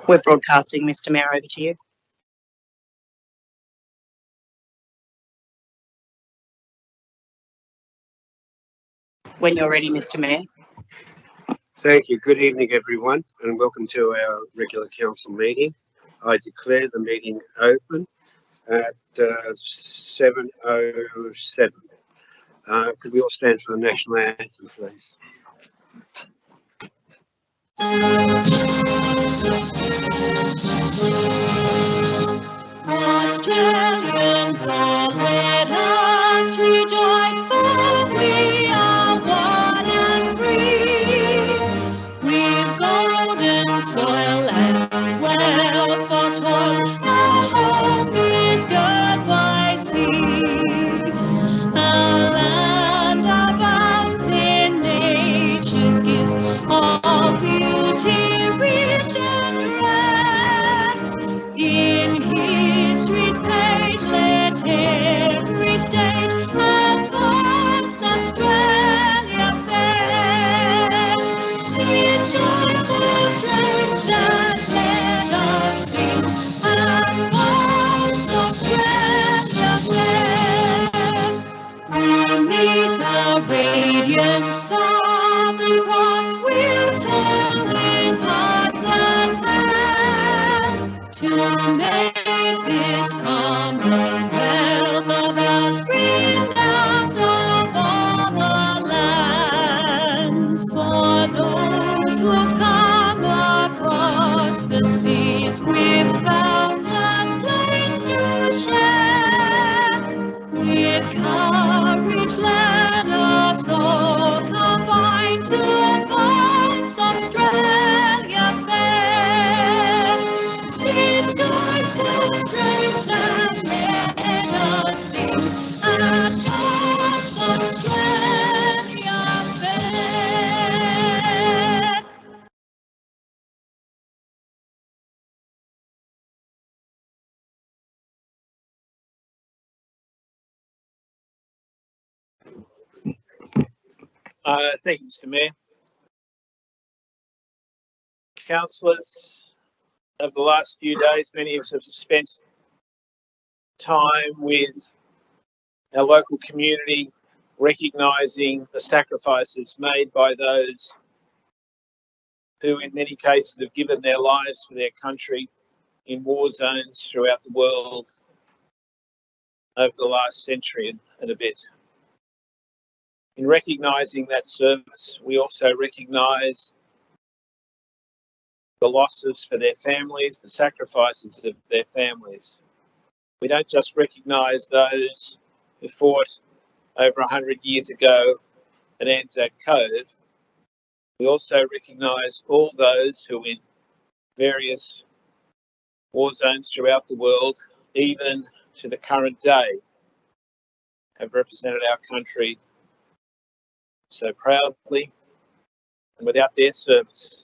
We're broadcasting, Mr Mayor, over to you. When you're ready, Mr Mayor. Thank you. Good evening, everyone, and welcome to our regular council meeting. I declare the meeting open at 7:07. Could we all stand for the National Anthem, please? Australians, all let us rejoice, for we are one and free. We've golden soil and wealth for toil, our home is good by sea. Our land abounds in nature's gifts, all beauty rich and rare. In history's page, let every stage advance Australia fair. In joyful strains that let us sing, advance Australia fair. Beneath the radiance of the cross, we'll toil with hearts and hands to make this commonwealth of ours renowned of all the lands. For those who've come across the seas with boundless plains to share, with courage let us all combine to advance Australia fair. In joyful strains that let us sing, advance Australia fair. Thank you, Mr Mayor. Councillors, over the last few days, many of us have spent time with our local community, recognising the sacrifices made by those who in many cases have given their lives for their country in war zones throughout the world over the last century and a bit. In recognising that service, we also recognise the losses for their families, the sacrifices of their families. We don't just recognise those who fought over 100 years ago at Anzac Cove, we also recognise all those who in various war zones throughout the world, even to the current day, have represented our country so proudly, and without their service,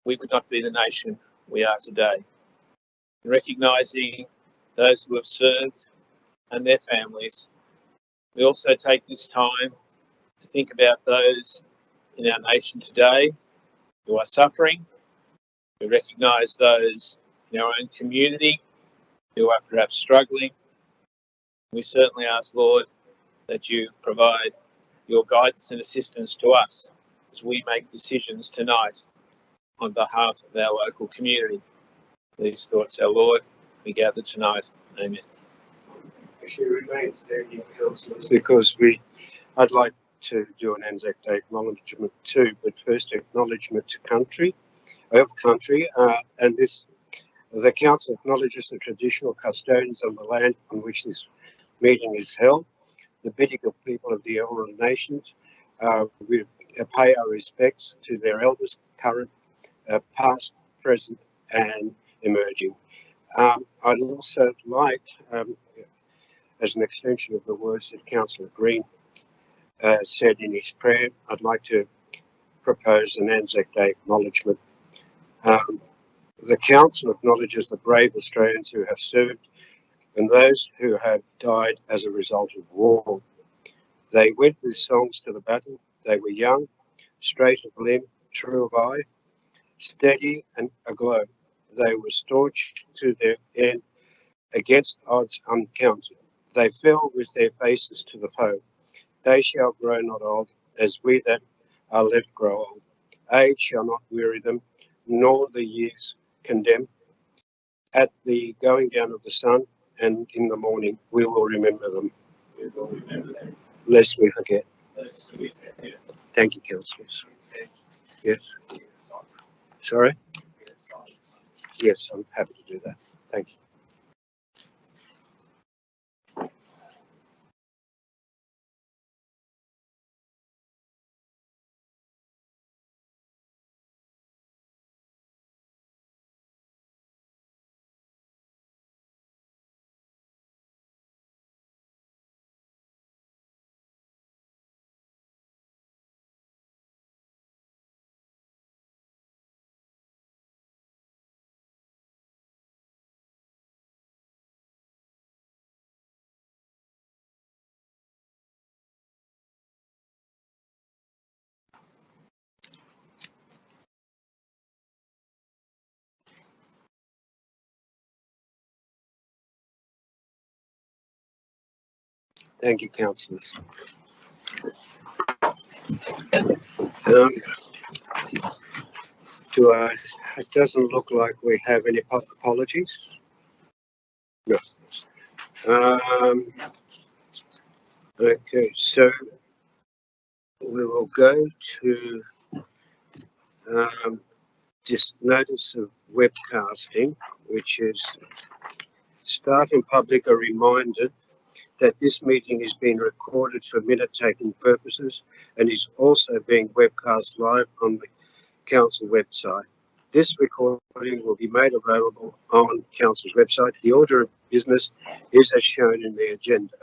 we would not be the nation we are today. In recognising those who have served and their families, we also take this time to think about those in our nation today who are suffering. We recognise those in our own community who are perhaps struggling. We certainly ask, Lord, that you provide your guidance and assistance to us as we make decisions tonight on behalf of our local community. These thoughts, our Lord, we gather tonight. Amen. Actually, remain standing, councillors, because I'd like to do an Anzac Day acknowledgement too, but first acknowledgement to country, and the council acknowledges the traditional custodians of the land on which this meeting is held, the Bidjigal people of the Eora Nations. We pay our respects to their elders, current, past, present, and emerging. I'd also like, as an extension of the words that Councillor Green said in his prayer, I'd like to propose an Anzac Day acknowledgement. The council acknowledges the brave Australians who have served and those who have died as a result of war. They went with songs to the battle. They were young, straight of limb, true of eye, Steady and aglow, they were staunch to their end against odds uncounted. They fell with their faces to the foe. They shall grow not old, as we that are left grow old. Age shall not weary them, nor the years condemn. At the going down of the sun and in the morning, we will remember them. We will remember them. Lest we forget. Lest we forget. Thank you, councillors. Yes. Sorry? Yes, I'm happy to do that. Thank you. Thank you, councillors. It doesn't look like we have any apologies. No. Okay, so we will go to just notice of webcasting, which is staff and public are reminded that this meeting is being recorded for minute-taking purposes and is also being webcast live on the council website. This recording will be made available on council's website. The order of business is as shown in the agenda.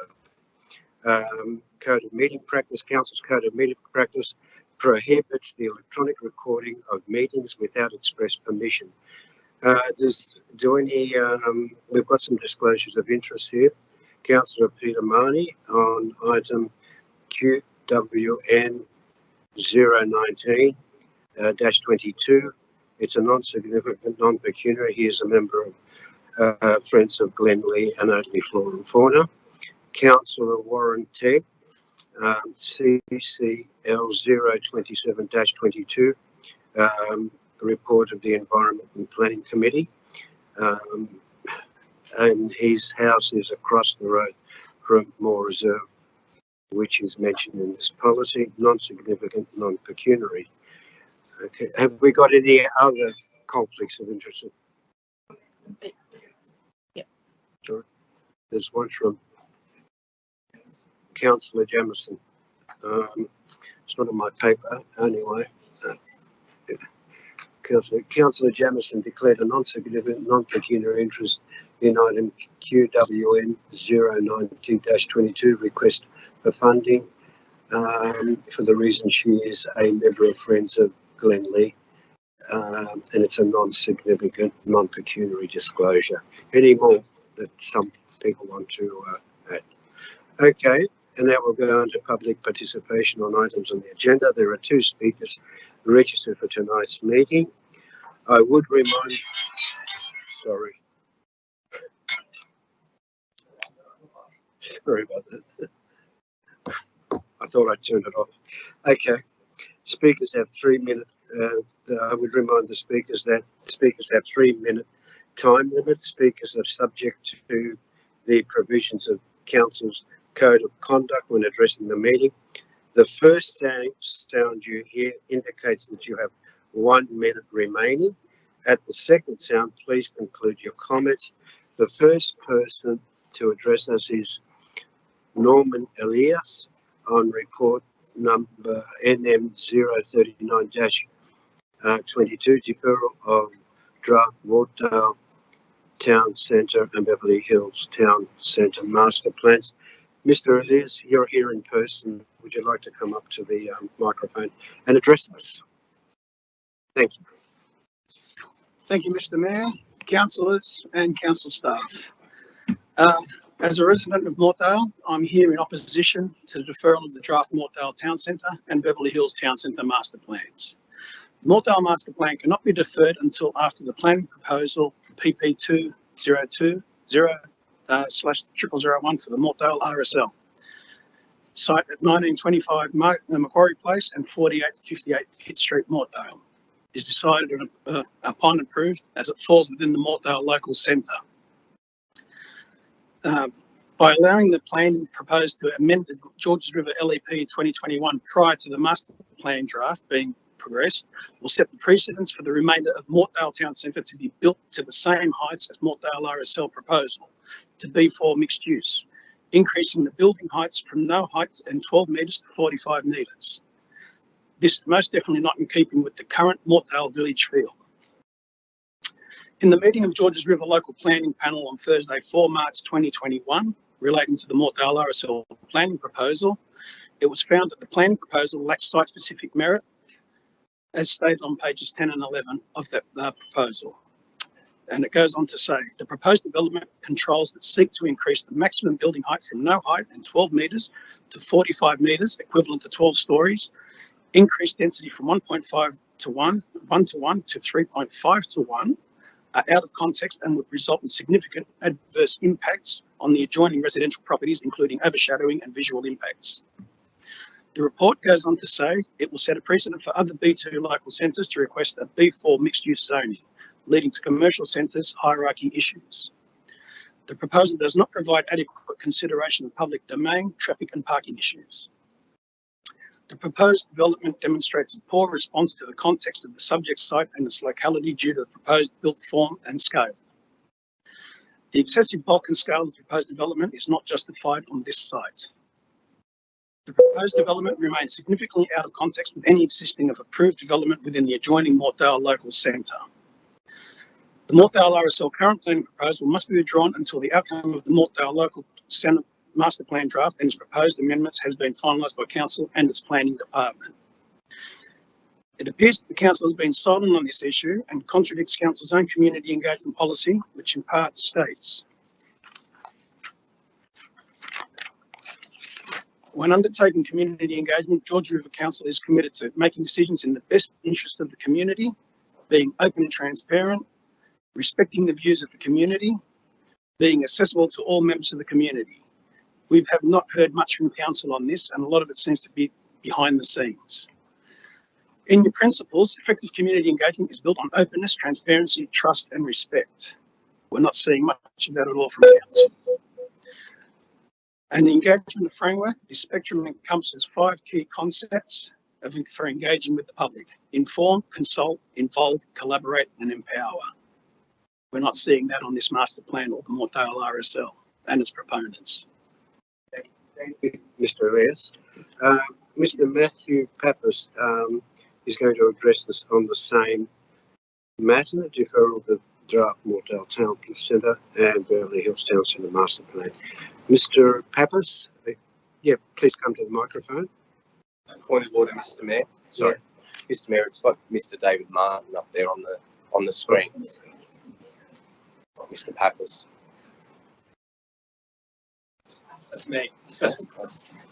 Code of meeting practice, council's code of meeting practice prohibits the electronic recording of meetings without express permission. We've got some disclosures of interest here. Councillor Peter Marnie on item QWN 019-22. It's a non-significant, non-pecuniary. He is a member of Friends of Glenlee and Oatley Flora and Fauna. Councillor Warren Tegg, CCL 027-22, report of the Environment and Planning Committee. And his house is across the road from Moore Reserve, which is mentioned in this policy, non-significant, non-pecuniary. Okay, have we got any other conflicts of interest? Yep. Sorry. There's one from Councillor Jamieson. It's not on my paper anyway. Councillor Jamieson declared a non-significant, non-pecuniary interest in item QWN 019-22, request for funding, for the reason she is a member of Friends of Glenlee, and it's a non-significant, non-pecuniary disclosure. Any more that some people want to add? Okay, and now we'll go on to public participation on items on the agenda. There are 2 speakers registered for tonight's meeting. I would remind, sorry about that. I thought I turned it off. Okay, speakers have 3 minutes. I would remind the speakers that speakers have 3-minute time limits. Speakers are subject to the provisions of Council's Code of Conduct when addressing the meeting. The first sound you hear indicates that you have 1 minute remaining. At the second sound, please conclude your comments. The first person to address us is Norman Elias on report number NM 039-22, deferral of draft Mortdale Town Centre and Beverly Hills Town Centre master plans. Mr. Elias, you're here in person. Would you like to come up to the microphone and address us? Thank you. Thank you, Mr. Mayor, councillors and council staff. As a resident of Mortdale, I'm here in opposition to the deferral of the draft Mortdale Town Centre and Beverly Hills Town Centre master plans. Mortdale Master Plan cannot be deferred until after the planning proposal PP 2020/001 for the Mortdale RSL site at 1925 Macquarie Place and 4858 Pitt Street, Mortdale is decided upon approved as it falls within the Mortdale local centre. By allowing the plan proposed to amend the Georges River LEP 2021 prior to the master plan draft being progressed will set the precedents for the remainder of Mortdale Town Centre to be built to the same heights as Mortdale RSL proposal to B4 mixed use, increasing the building heights from no height and 12 metres to 45 metres. This is most definitely not in keeping with the current Mortdale village feel. In the meeting of Georges River Local Planning Panel on Thursday, 4 March 2021, relating to the Mortdale RSL planning proposal, it was found that the planning proposal lacks site-specific merit, as stated on pages 10 and 11 of that proposal. And it goes on to say, the proposed development controls that seek to increase the maximum building height from no height and 12 metres to 45 metres, equivalent to 12 stories, increase density from 1.5 to 1 to 1 to 3.5 to 1, are out of context and would result in significant adverse impacts on the adjoining residential properties, including overshadowing and visual impacts. The report goes on to say it will set a precedent for other B2 local centres to request a B4 mixed-use zoning, leading to commercial centres hierarchy issues. The proposal does not provide adequate consideration of public domain, traffic and parking issues. The proposed development demonstrates a poor response to the context of the subject site and its locality due to the proposed built form and scale. The excessive bulk and scale of the proposed development is not justified on this site. The proposed development remains significantly out of context with any existing of approved development within the adjoining Mortdale local centre. The Mortdale RSL current planning proposal must be withdrawn until the outcome of the Mortdale local centre master plan draft and its proposed amendments has been finalised by Council and its planning department. It appears that the Council has been silent on this issue and contradicts Council's own community engagement policy, which in part states, when undertaking community engagement, Georges River Council is committed to making decisions in the best interest of the community, being open and transparent, respecting the views of the community, being accessible to all members of the community. We have not heard much from Council on this, and a lot of it seems to be behind the scenes. In your principles, effective community engagement is built on openness, transparency, trust and respect. We're not seeing much of that at all from Council. And the engagement framework, this spectrum encompasses 5 key concepts for engaging with the public: inform, consult, involve, collaborate and empower. We're not seeing that on this master plan or the Mortdale RSL and its proponents. Thank you, Mr. Elias. Mr. Matthew Pappas is going to address this on the same matter, deferral of the draft Mortdale Town Centre and Beverly Hills Town Centre Master Plan. Mr. Pappas, yeah, please come to the microphone. Point of order, Mr. Mayor. Sorry, yeah. Mr. Mayor, it's got Mr. David Martin up there on the screen. Mr. Pappas. That's me.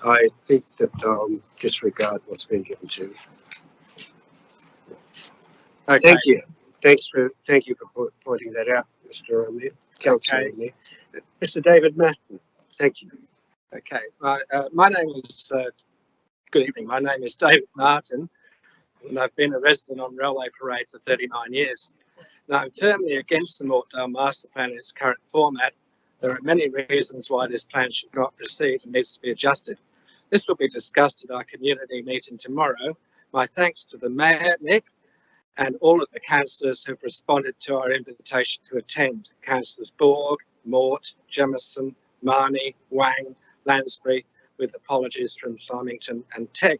I think that I'll disregard what's been given to me. Okay. Thank you for pointing that out, Mr. Councillor. Okay. Mr. David Martin, thank you. Okay, my name is, good evening, my name is David Martin and I've been a resident on Railway Parade for 39 years. Now I'm firmly against the Mortdale Master Plan in its current format. There are many reasons why this plan should not proceed and needs to be adjusted. This will be discussed at our community meeting tomorrow. My thanks to the Mayor, Nick, and all of the councillors who have responded to our invitation to attend. Councillors Borg, Mort, Jemison, Marnie, Wang, Lansbury, with apologies from Symington and Teg.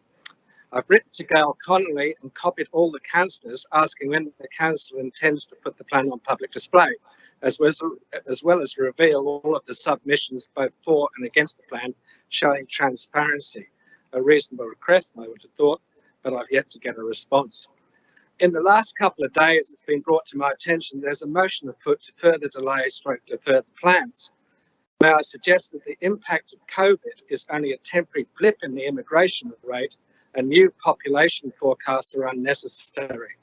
I've written to Gail Connolly and copied all the councillors asking when the council intends to put the plan on public display, as well as reveal all of the submissions both for and against the plan, showing transparency. A reasonable request, I would have thought, but I've yet to get a response. In the last couple of days, it's been brought to my attention there's a motion afoot to further delay / defer the plans. May I suggest that the impact of COVID is only a temporary blip in the immigration rate and new population forecasts are unnecessary.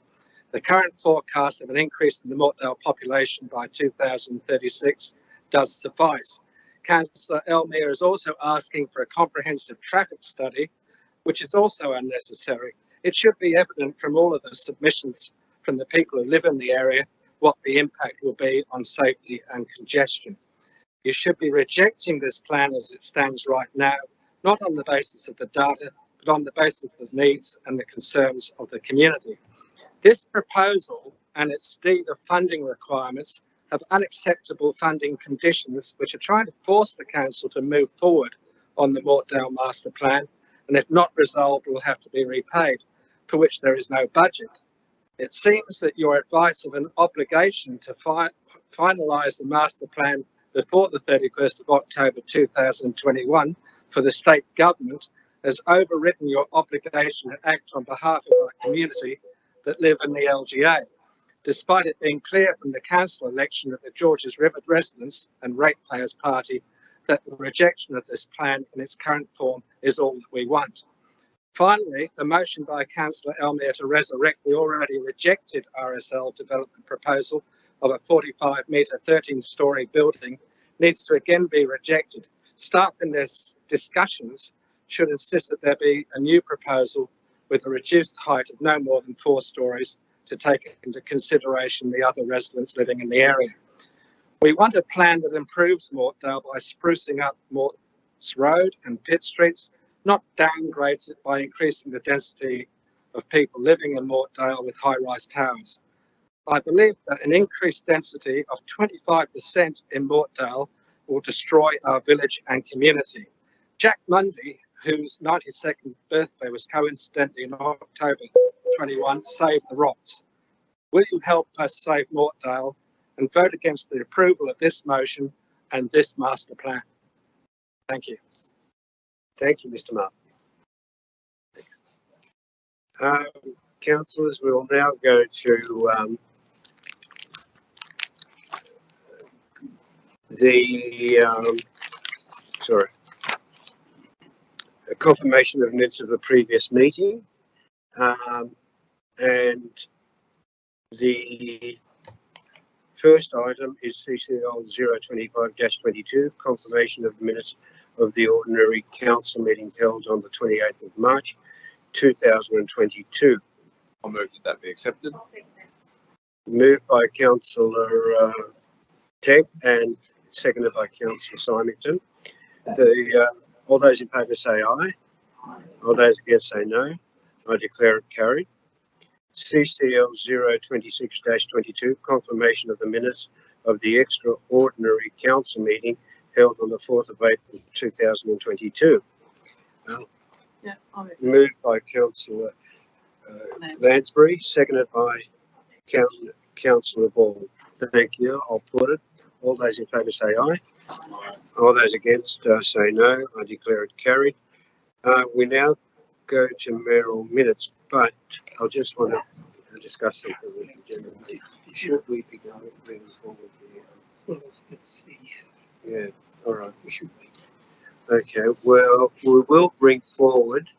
The current forecast of an increase in the Mortdale population by 2036 does suffice. Councillor Elmere is also asking for a comprehensive traffic study, which is also unnecessary. It should be evident from all of the submissions from the people who live in the area what the impact will be on safety and congestion. You should be rejecting this plan as it stands right now, not on the basis of the data, but on the basis of the needs and the concerns of the community. This proposal and its deed of funding requirements have unacceptable funding conditions which are trying to force the council to move forward on the Mortdale master plan, and if not resolved will have to be repaid, for which there is no budget. It seems that your advice of an obligation to finalise the master plan before the 31st of October 2021 for the state government has overridden your obligation to act on behalf of our community that live in the LGA, despite it being clear from the council election that the Georges River residents and ratepayers party that the rejection of this plan in its current form is all that we want. Finally, the motion by Councillor Elmere to resurrect the already rejected RSL development proposal of a 45-metre, 13-storey building needs to again be rejected. Staff in their discussions should insist that there be a new proposal with a reduced height of no more than 4 storeys to take into consideration the other residents living in the area. We want a plan that improves Mortdale by sprucing up Mort's Road and Pitt Streets, not downgrades it by increasing the density of people living in Mortdale with high-rise towers. I believe that an increased density of 25% in Mortdale will destroy our village and community. Jack Mundy, whose 92nd birthday was coincidentally in October 21, saved the rocks. Will you help us save Mortdale and vote against the approval of this motion and this master plan? Thank you. Thank you, Mr. Martin. Thanks. Councillors, we will now go to a confirmation of minutes of the previous meeting, and the first item is CCL 025-22, confirmation of the minutes of the ordinary council meeting held on the 28th of March 2022. I'll move that be accepted. Moved by Councillor Tegg and seconded by Councillor Symington. All those in favour say aye. All those against say no. I declare it carried. CCL 026-22, confirmation of the minutes of the extraordinary council meeting held on the 4th of April 2022. Moved by Councillor Lansbury, seconded by Councillor Ball. Thank you. I'll put it. All those in favour say aye. All those against say no. I declare it carried. We now go to Mayoral Minutes, but I just want to discuss something with you generally. Should we be bringing forward the... Well, let's see. Yeah, all right. We should be. Okay, well, we will bring forward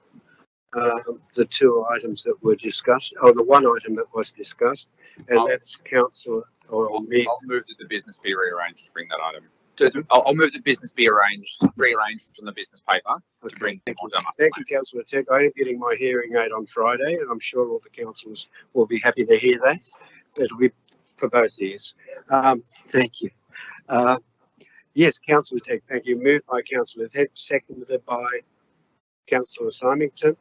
the two items that were discussed, or the one item that was discussed, and that's Councillor or me. I'll move that the business be rearranged to bring that item. I'll move that business be rearranged on the business paper to bring. Thank you, Councillor Tegg. I am getting my hearing aid on Friday, and I'm sure all the councillors will be happy to hear that. It'll be for both ears. Thank you. Yes, Councillor Tegg, thank you. Moved by Councillor Tegg, seconded by Councillor Symington.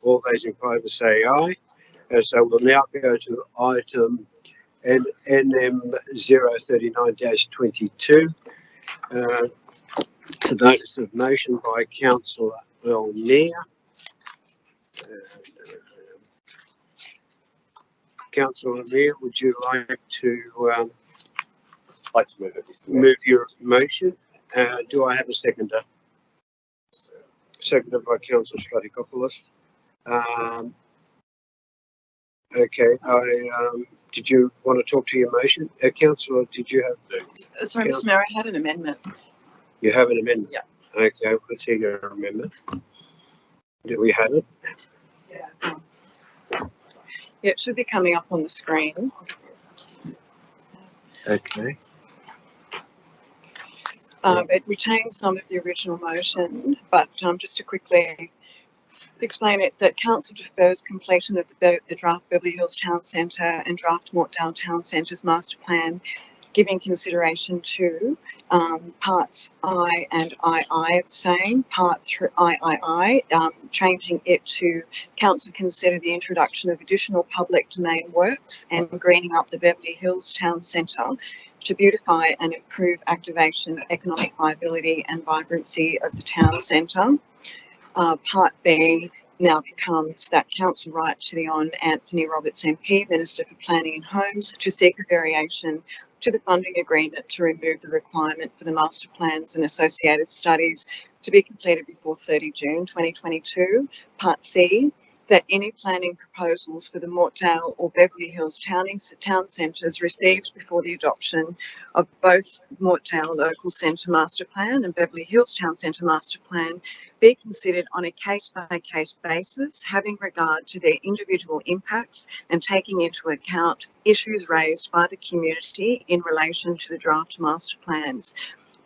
All those in favour say aye. So we'll now go to item NM 039-22. It's a notice of motion by Councillor Elmere. Councillor Elmere, would you like to move it, Mr. Mayor. move your motion? Do I have a seconder? Seconded by Councillor Stratikopoulos. Okay, did you want to talk to your motion? Councillor, did you have... Sorry, Mr. Mayor, I had an amendment. You have an amendment? Yeah. Okay, let's hear your amendment. Do we have it? Yeah. Yeah, it should be coming up on the screen. Okay. It retains some of the original motion, but just to quickly explain it, that council defers completion of the draft Beverly Hills Town Centre and draft Mortdale Town Centre's master plan, giving consideration to parts I and II the same, part III, changing it to council consider the introduction of additional public domain works and greening up the Beverly Hills Town Centre to beautify and improve activation, economic viability and vibrancy of the town centre. Part B now becomes that council write to the Hon. Anthony Roberts MP, Minister for Planning and Homes, to seek a variation to the funding agreement to remove the requirement for the master plans and associated studies to be completed before 30 June 2022. Part C, that any planning proposals for the Mortdale or Beverly Hills town centres received before the adoption of both Mortdale Local Centre Master Plan and Beverly Hills Town Centre Master Plan be considered on a case-by-case basis, having regard to their individual impacts and taking into account issues raised by the community in relation to the draft master plans.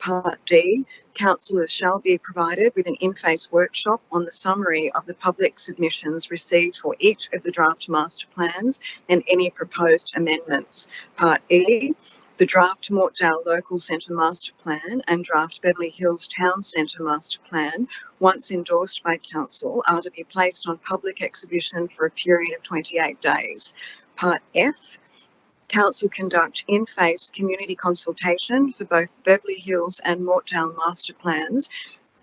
Part D, councillors shall be provided with an in-face workshop on the summary of the public submissions received for each of the draft master plans and any proposed amendments. Part E, the draft Mortdale Local Centre Master Plan and draft Beverly Hills Town Centre Master Plan, once endorsed by council, are to be placed on public exhibition for a period of 28 days. Part F, council conduct in-face community consultation for both the Beverly Hills and Mortdale master plans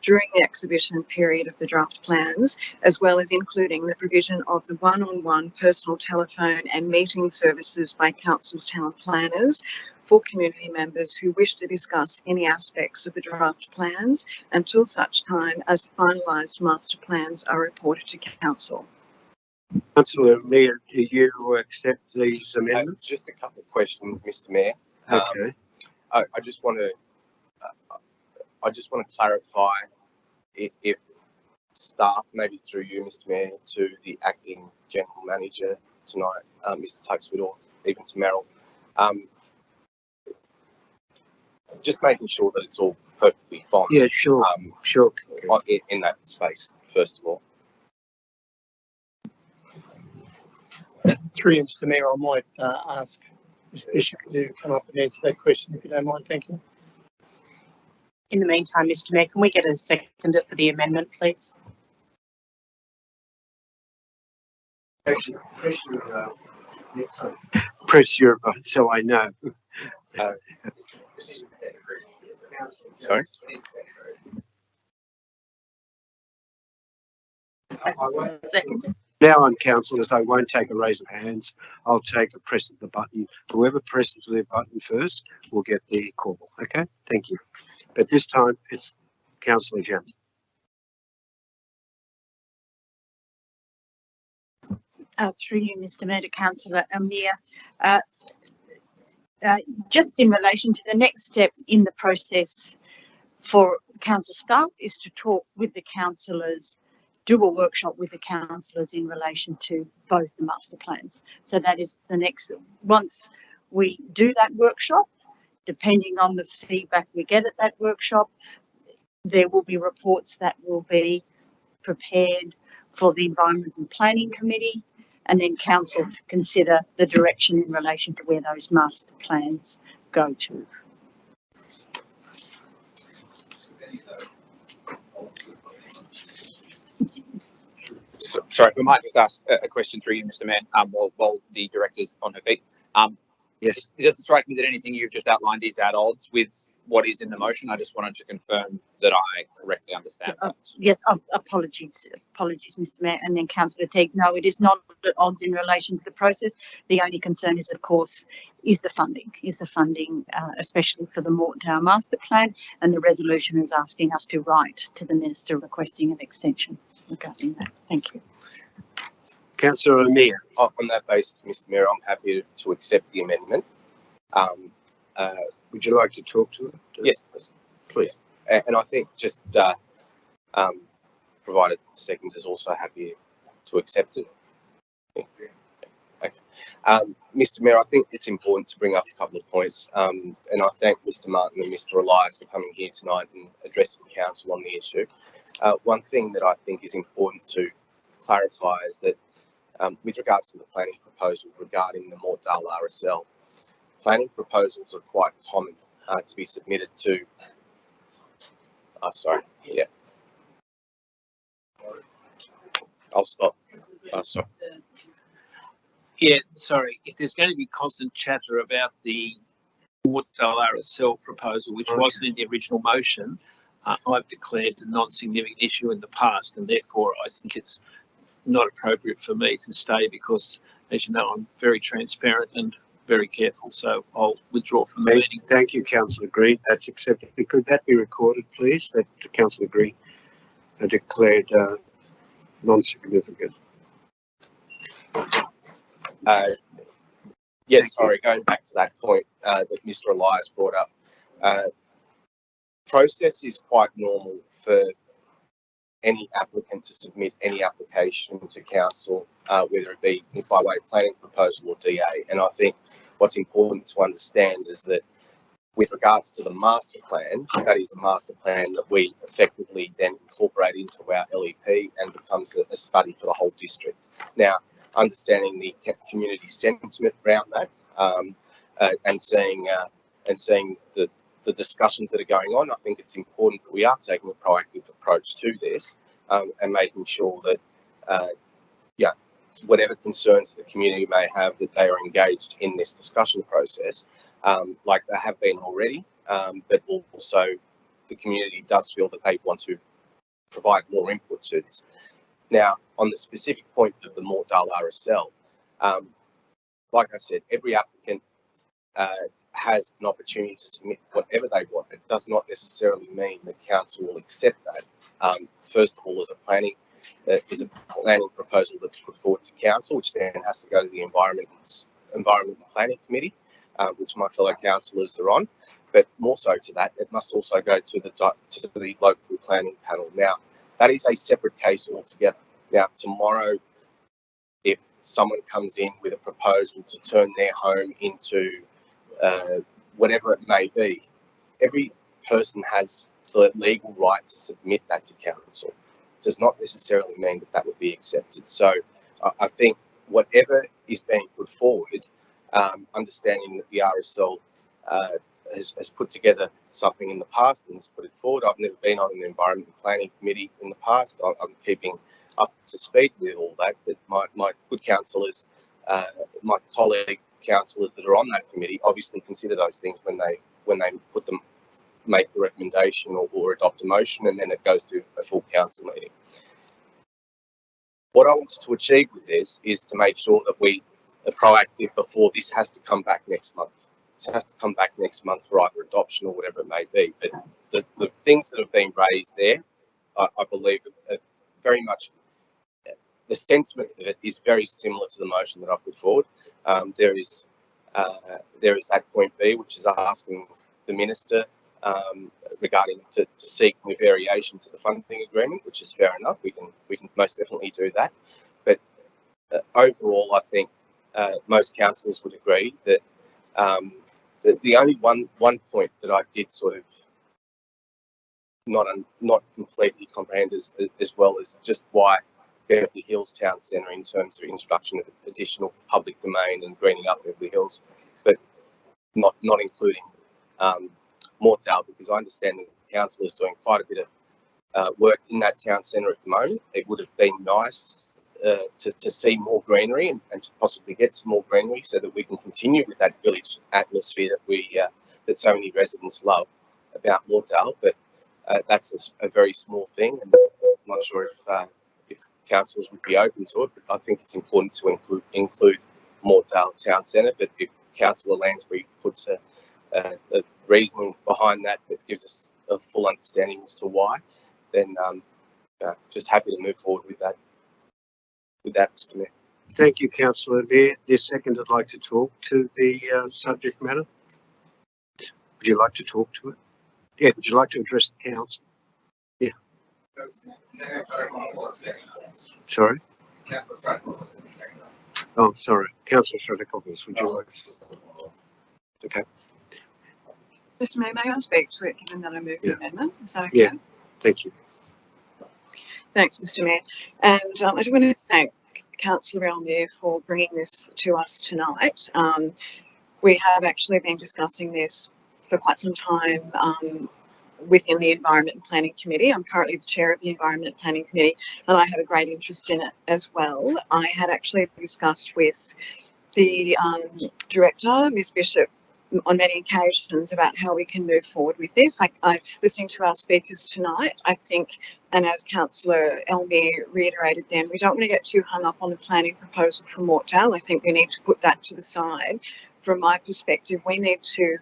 during the exhibition period of the draft plans, as well as including the provision of the one-on-one personal telephone and meeting services by council's town planners for community members who wish to discuss any aspects of the draft plans until such time as finalised master plans are reported to council. Councillor Mayor, do you accept these amendments? Just a couple of questions, Mr. Mayor. Okay. I just want to clarify if staff, maybe through you, Mr. Mayor, to the acting general manager tonight, Mr. Tuxford, or even to Mayoral, just making sure that it's all perfectly fine. Yeah, sure. Sure. In that space, first of all. Through you, Mr. Mayor, I might ask Mr. Bishop to come up and answer that question, if you don't mind. Thank you. In the meantime, Mr. Mayor, can we get a seconder for the amendment, please? Actually, press your button so I know. Sorry? Second. Now on councillors, I won't take a raise of hands. I'll take a press of the button. Whoever presses the button first will get the call. Okay, thank you. But this time it's Councillor James. Through you, Mr. Mayor, to Councillor Amir. Just in relation to the next step in the process for council staff is to talk with the councillors, do a workshop with the councillors in relation to both the master plans. So that is the next. Once we do that workshop, depending on the feedback we get at that workshop, there will be reports that will be prepared for the Environment and Planning Committee, and then council to consider the direction in relation to where those master plans go to. Sorry, we might just ask a question through you, Mr. Mayor, while the director's on her feet. Yes. It doesn't strike me that anything you've just outlined is at odds with what is in the motion. I just wanted to confirm that I correctly understand that. Yes, apologies, Mr. Mayor, and then Councillor Teague. No, it is not at odds in relation to the process. The only concern is, of course, is the funding, especially for the Mortdale Master Plan, and the resolution is asking us to write to the Minister requesting an extension regarding that. Thank you. Councillor Amir. On that basis, Mr. Mayor, I'm happy to accept the amendment. Would you like to talk to it? Yes, please. And I think just provided the second is also happy to accept it. Mr. Mayor, I think it's important to bring up a couple of points, and I thank Mr. Martin and Mr. Elias for coming here tonight and addressing council on the issue. One thing that I think is important to clarify is that with regards to the planning proposal regarding the Mortdale RSL, planning proposals are quite common to be submitted to. Sorry, yeah. I'll stop. Sorry. Yeah, sorry. If there's going to be constant chatter about the Mortdale RSL proposal, which wasn't in the original motion, I've declared a non-significant issue in the past, and therefore I think it's not appropriate for me to stay because, as you know, I'm very transparent and very careful. So I'll withdraw from the meeting. Thank you, Councillor Green. That's accepted. Could that be recorded, please? That Councillor Green declared non-significant. Yes, sorry, going back to that point that Mr. Elias brought up. Process is quite normal for any applicant to submit any application to council, whether it be by way of planning proposal or DA. And I think what's important to understand is that with regards to the master plan, that is a master plan that we effectively then incorporate into our LEP and becomes a study for the whole district. Now, understanding the community sentiment around that and seeing the discussions that are going on, I think it's important that we are taking a proactive approach to this and making sure that, whatever concerns the community may have, that they are engaged in this discussion process, like they have been already, but also the community does feel that they want to provide more input to this. Now, on the specific point of the Mortdale RSL, like I said, every applicant has an opportunity to submit whatever they want. It does not necessarily mean that council will accept that. First of all, is a planning proposal that's put forward to council, which then has to go to the Environment and Planning Committee, which my fellow councillors are on. But more so to that, it must also go to the local planning panel. Now, that is a separate case altogether. Now, tomorrow, if someone comes in with a proposal to turn their home into whatever it may be, every person has the legal right to submit that to council. It does not necessarily mean that that would be accepted. So I think whatever is being put forward, understanding that the RSL has put together something in the past and has put it forward. I've never been on an Environment and Planning Committee in the past. I'm keeping up to speed with all that, but my good councillors, my colleague councillors that are on that committee obviously consider those things when they make the recommendation or adopt a motion, and then it goes to a full council meeting. What I wanted to achieve with this is to make sure that we are proactive before this has to come back next month. It has to come back next month for either adoption or whatever it may be. But the things that have been raised there, I believe, are very much, the sentiment of it is very similar to the motion that I put forward. There is that point B, which is asking the minister regarding to seek a variation to the funding agreement, which is fair enough. We can most definitely do that. But overall, I think most councillors would agree that the only one point that I did sort of not completely comprehend as well as just why Beverly Hills Town Centre in terms of introduction of additional public domain and greening up Beverly Hills, but not including Mortdale, because I understand the council is doing quite a bit of work in that town centre at the moment. It would have been nice to see more greenery and to possibly get some more greenery so that we can continue with that village atmosphere that so many residents love about Mortdale. But that's a very small thing, and I'm not sure if councillors would be open to it. But I think it's important to include Mortdale Town Centre. But if Councillor Lansbury puts a reasoning behind that gives us a full understanding as to why, then just happy to move forward with that. Mr. Mayor. Thank you, Councillor Mayor. This second, I'd like to talk to the subject matter. Would you like to talk to it? Yeah, would you like to address the council? Yeah. Sorry? Oh, sorry, Councillor Strelakopoulos, would you like to? Okay. Mr Mayor, may I speak to it, given that I moved the amendment? Is that okay? Yeah, thank you. Thanks, Mr Mayor. And I do want to thank Councillor Elmere for bringing this to us tonight. We have actually been discussing this for quite some time within the Environment and Planning Committee. I'm currently the chair of the Environment and Planning Committee, and I have a great interest in it as well. I had actually discussed with the director, Ms Bishop, on many occasions about how we can move forward with this. I'm listening to our speakers tonight, I think, and as Councillor Elmere reiterated then, we don't want to get too hung up on the planning proposal from Mortdale. I think we need to put that to the side. From my perspective, we need to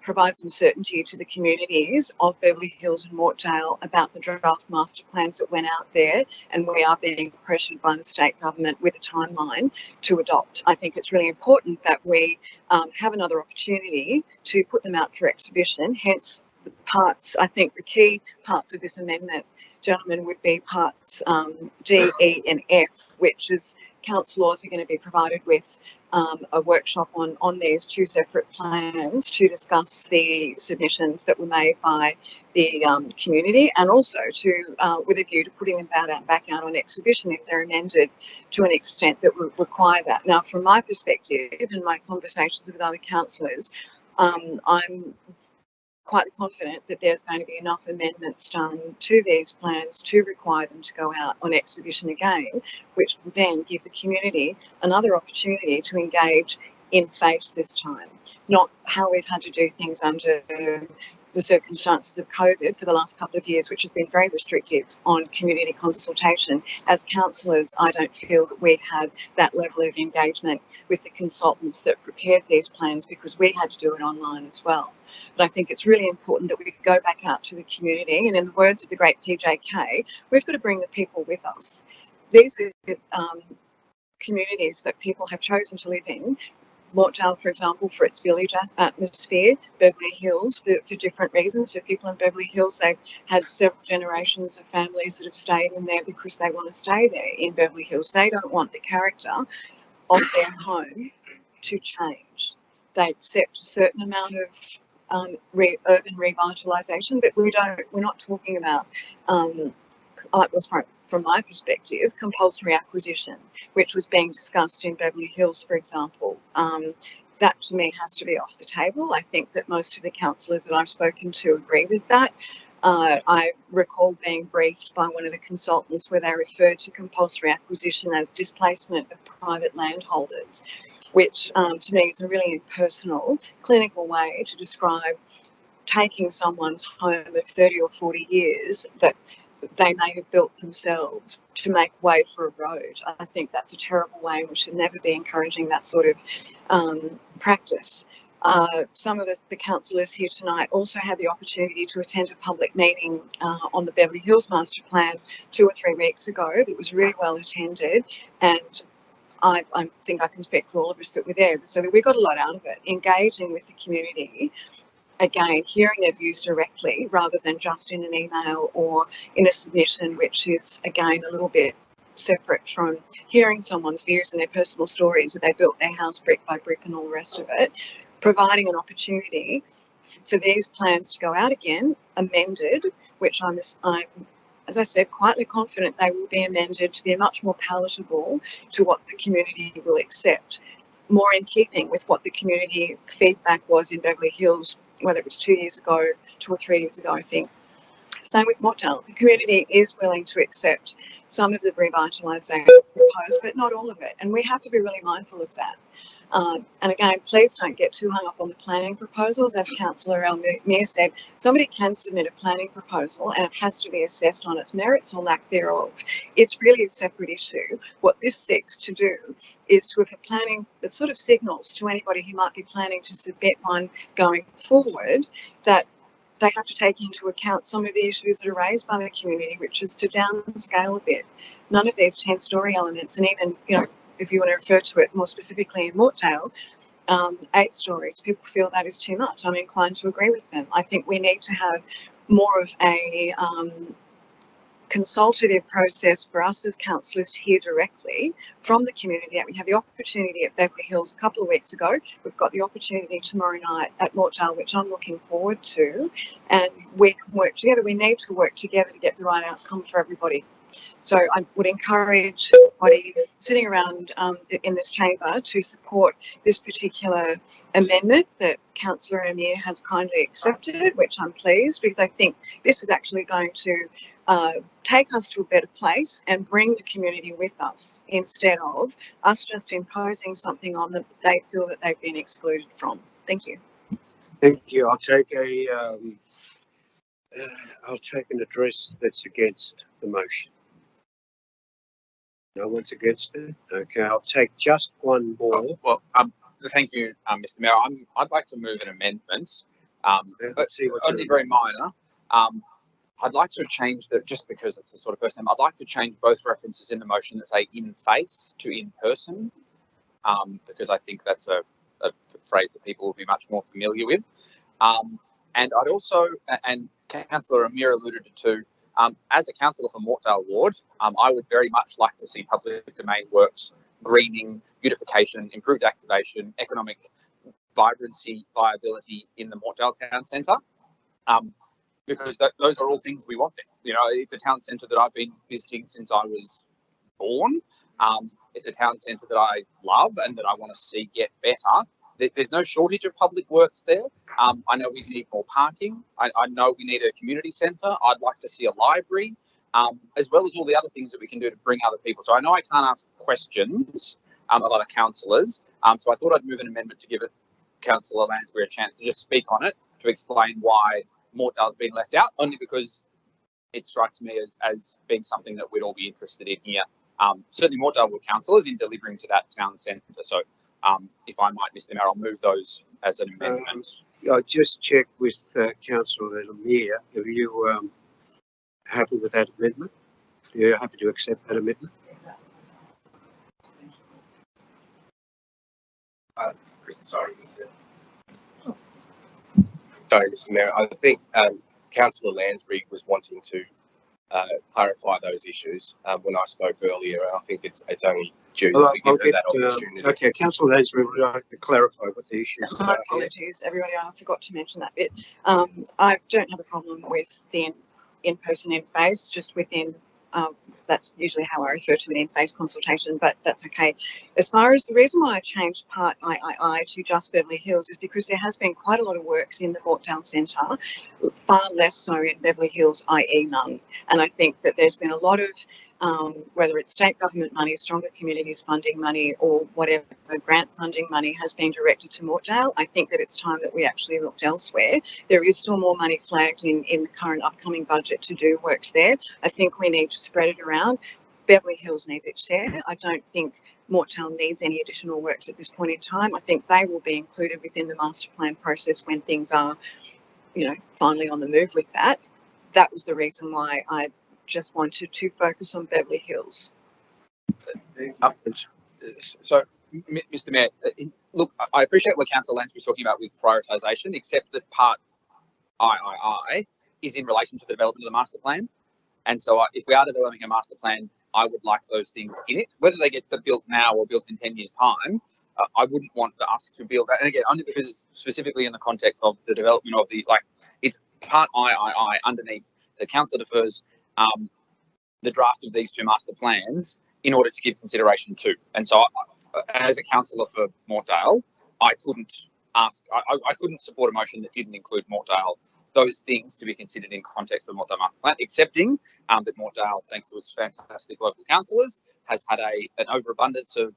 provide some certainty to the communities of Beverly Hills and Mortdale about the draft master plans that went out there, and we are being pressured by the state government with a timeline to adopt. I think it's really important that we have another opportunity to put them out for exhibition, hence the parts, I think the key parts of this amendment, gentlemen, would be parts D, E and F, which is councillors are going to be provided with a workshop on these two separate plans to discuss the submissions that were made by the community, and also to with a view to putting them back out on exhibition if they're amended to an extent that would require that. Now, from my perspective and my conversations with other councillors, I'm quite confident that there's going to be enough amendments done to these plans to require them to go out on exhibition again, which will then give the community another opportunity to engage in face this time, not how we've had to do things under the circumstances of COVID for the last couple of years, which has been very restrictive on community consultation. As councillors, I don't feel that we've had that level of engagement with the consultants that prepared these plans, because we had to do it online as well. But I think it's really important that we go back out to the community, and in the words of the great PJK, we've got to bring the people with us. These are communities that people have chosen to live in. Mortdale, for example, for its village atmosphere, Beverly Hills for different reasons. For people in Beverly Hills, they've had several generations of families that have stayed in there because they want to stay there in Beverly Hills. They don't want the character of their home to change. They accept a certain amount of urban revitalisation, but we're not talking about from my perspective, compulsory acquisition, which was being discussed in Beverly Hills, for example. That to me has to be off the table. I think that most of the councillors that I've spoken to agree with that. I recall being briefed by one of the consultants where they referred to compulsory acquisition as displacement of private landholders, which to me is a really impersonal, clinical way to describe taking someone's home of 30 or 40 years that they may have built themselves to make way for a road. I think that's a terrible way, and we should never be encouraging that sort of practice. Some of the councillors here tonight also had the opportunity to attend a public meeting on the Beverly Hills Master Plan 2 or 3 weeks ago that was really well attended, and I think I can speak for all of us that were there, so that we got a lot out of it, engaging with the community. Again, hearing their views directly rather than just in an email or in a submission, which is, again, a little bit separate from hearing someone's views and their personal stories that they built their house brick by brick and all the rest of it, providing an opportunity for these plans to go out again, amended, which I'm as I said, quietly confident they will be amended to be much more palatable to what the community will accept, more in keeping with what the community feedback was in Beverly Hills, whether it was 2 years ago, 2 or 3 years ago, I think. Same with Mortdale. The community is willing to accept some of the revitalisation proposed, but not all of it. And we have to be really mindful of that. And again, please don't get too hung up on the planning proposals. As Councillor Elmere said, somebody can submit a planning proposal and it has to be assessed on its merits or lack thereof. It's really a separate issue. What this seeks to do is to have a planning that sort of signals to anybody who might be planning to submit one going forward that they have to take into account some of the issues that are raised by the community, which is to downscale a bit. None of these 10-storey elements, and even, if you want to refer to it more specifically in Mortdale, 8 stories, people feel that is too much. I'm inclined to agree with them. I think we need to have more of a consultative process for us as councillors to hear directly from the community. We had the opportunity at Beverly Hills a couple of weeks ago. We've got the opportunity tomorrow night at Mortdale, which I'm looking forward to, and we can work together. We need to work together to get the right outcome for everybody. So I would encourage everybody sitting around in this chamber to support this particular amendment that Councillor Amir has kindly accepted, which I'm pleased, because I think this is actually going to take us to a better place and bring the community with us, instead of us just imposing something on them that they feel that they've been excluded from. Thank you. Thank you. I'll take an address that's against the motion. No one's against it. Okay, I'll take just one more. Thank you, Mr. Mayor. I'd like to move an amendment. Let's see what only very minor. I'd like to change that, just because it's the sort of person. I'd like to change both references in the motion that say "in face" to "in person," because I think that's a phrase that people will be much more familiar with. And I'd also, and Councillor Amir alluded to, as a councillor for Mortdale Ward, I would very much like to see public domain works, greening, beautification, improved activation, economic vibrancy, viability in the Mortdale Town Centre, because those are all things we want there. You know, it's a town centre that I've been visiting since I was born. It's a town centre that I love and that I want to see get better. There's no shortage of public works there. I know we need more parking. I know we need a community centre. I'd like to see a library, as well as all the other things that we can do to bring other people. So I know I can't ask questions of other councillors. So I thought I'd move an amendment to give Councillor Lansbury a chance to just speak on it, to explain why Mortdale's been left out, only because it strikes me as being something that we'd all be interested in here. Certainly Mortdale Ward councillors in delivering to that town centre. So if I might, Mr. Mayor, I'll move those as an amendment. I just checked with Councillor Amir. Are you happy with that amendment? Are you happy to accept that amendment? Sorry, Mr. Mayor. I think Councillor Lansbury was wanting to clarify those issues when I spoke earlier. I think it's only due that we give her that opportunity. Okay, Councillor Lansbury would like to clarify what the issues are. My apologies, everybody. I forgot to mention that bit. I don't have a problem with the in-person, in-face, just within. That's usually how I refer to an in-face consultation, but that's okay. As far as the reason why I changed part III to just Beverly Hills is because there has been quite a lot of works in the Mortdale Centre, far less so in Beverly Hills, i.e. none. And I think that there's been a lot of, whether it's state government money, Stronger Communities funding money, or whatever grant funding money has been directed to Mortdale. I think that it's time that we actually looked elsewhere. There is still more money flagged in the current upcoming budget to do works there. I think we need to spread it around. Beverly Hills needs its share. I don't think Mortdale needs any additional works at this point in time. I think they will be included within the master plan process when things are, finally on the move with that. That was the reason why I just wanted to focus on Beverly Hills. So, Mr. Mayor, look, I appreciate what Councillor Lansbury's talking about with prioritisation, except that part III is in relation to the development of the master plan. And so if we are developing a master plan, I would like those things in it. Whether they get built now or built in 10 years' time, I wouldn't want us to build that. And again, only because it's specifically in the context of the development of it's part III underneath. The council defers the draft of these two master plans in order to give consideration to. And so as a councillor for Mortdale, I couldn't support a motion that didn't include Mortdale, those things to be considered in context of the Mortdale Master Plan, accepting that Mortdale, thanks to its fantastic local councillors, has had an overabundance of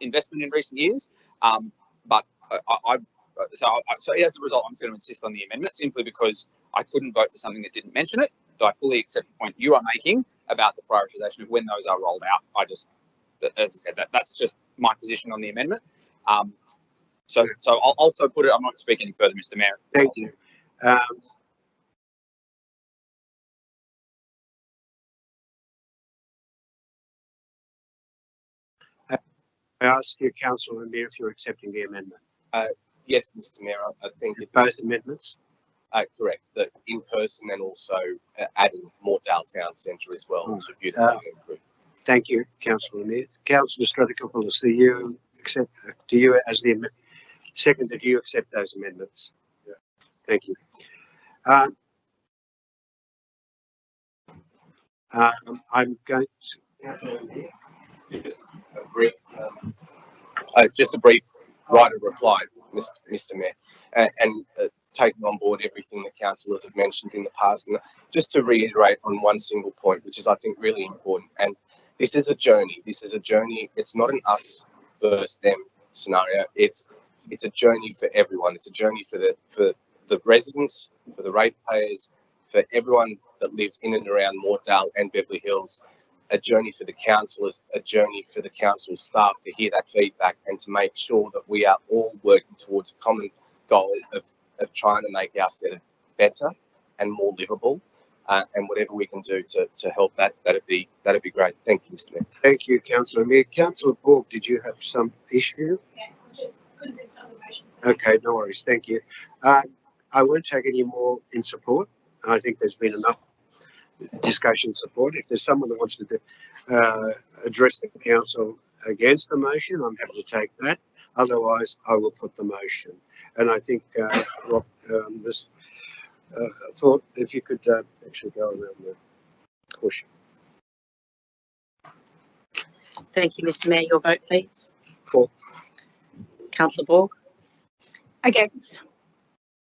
investment in recent years. So as a result, I'm just going to insist on the amendment simply because I couldn't vote for something that didn't mention it. So I fully accept the point you are making about the prioritisation of when those are rolled out. As I said, that's just my position on the amendment. So I'll also put it. I'm not speaking any further, Mr. Mayor. Thank you. I ask you, Councillor Amir, if you're accepting the amendment. Yes, Mr. Mayor. I think both amendments. Correct. That in person and also adding Mortdale Town Centre as well to beautify and improve. Thank you, Councillor Mayor. Councillor Stratocopoulos, do you as the seconder, do you accept those amendments? Yeah. Thank you. I'm going to. Just a brief right of reply, Mr. Mayor, and taking on board everything the councillors have mentioned in the past, and just to reiterate on one single point, which is I think really important. And this is a journey. This is a journey. It's not an us versus them scenario. It's a journey for everyone. It's a journey for the residents, for the ratepayers, for everyone that lives in and around Mortdale and Beverly Hills. A journey for the councillors, a journey for the council staff to hear that feedback and to make sure that we are all working towards a common goal of trying to make our centre better and more livable, and whatever we can do to help that'd be great. Thank you, Mr. Mayor. Thank you, Councillor Mayor. Councillor Borg, did you have some issue? Yeah, just couldn't think of the motion. Okay, no worries. Thank you. I won't take any more in support. I think there's been enough discussion support. If there's someone that wants to address the council against the motion, I'm happy to take that. Otherwise, I will put the motion. And I think, Rob, thought if you could actually go around the question. Thank you, Mr. Mayor. Your vote, please. For. Councillor Borg, Against.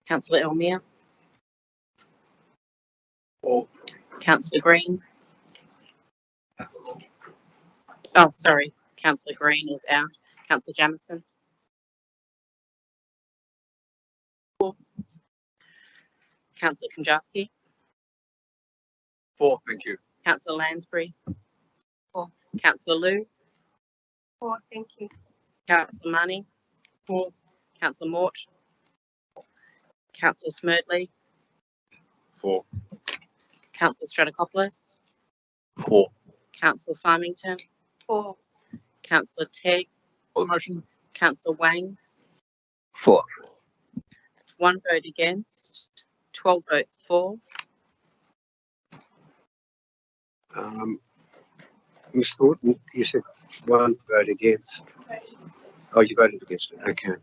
Councillor Elmere, For. Councillor Green. Oh, sorry. Councillor Green is out. Councillor Jamieson. For. Councillor Konjawski. For. Thank you. Councillor Lansbury. For. Councillor Liu. For, thank you. Councillor Money. For. Councillor Mort. Councillor Smerdley. For. Councillor Stratocopoulos. For. Councillor Symington. For. Councillor Tegg. For the motion. Councillor Wang. For. It's 1 vote against, 12 votes for. Ms. Thornton, you said 1 vote against. Oh, you voted against it. Okay.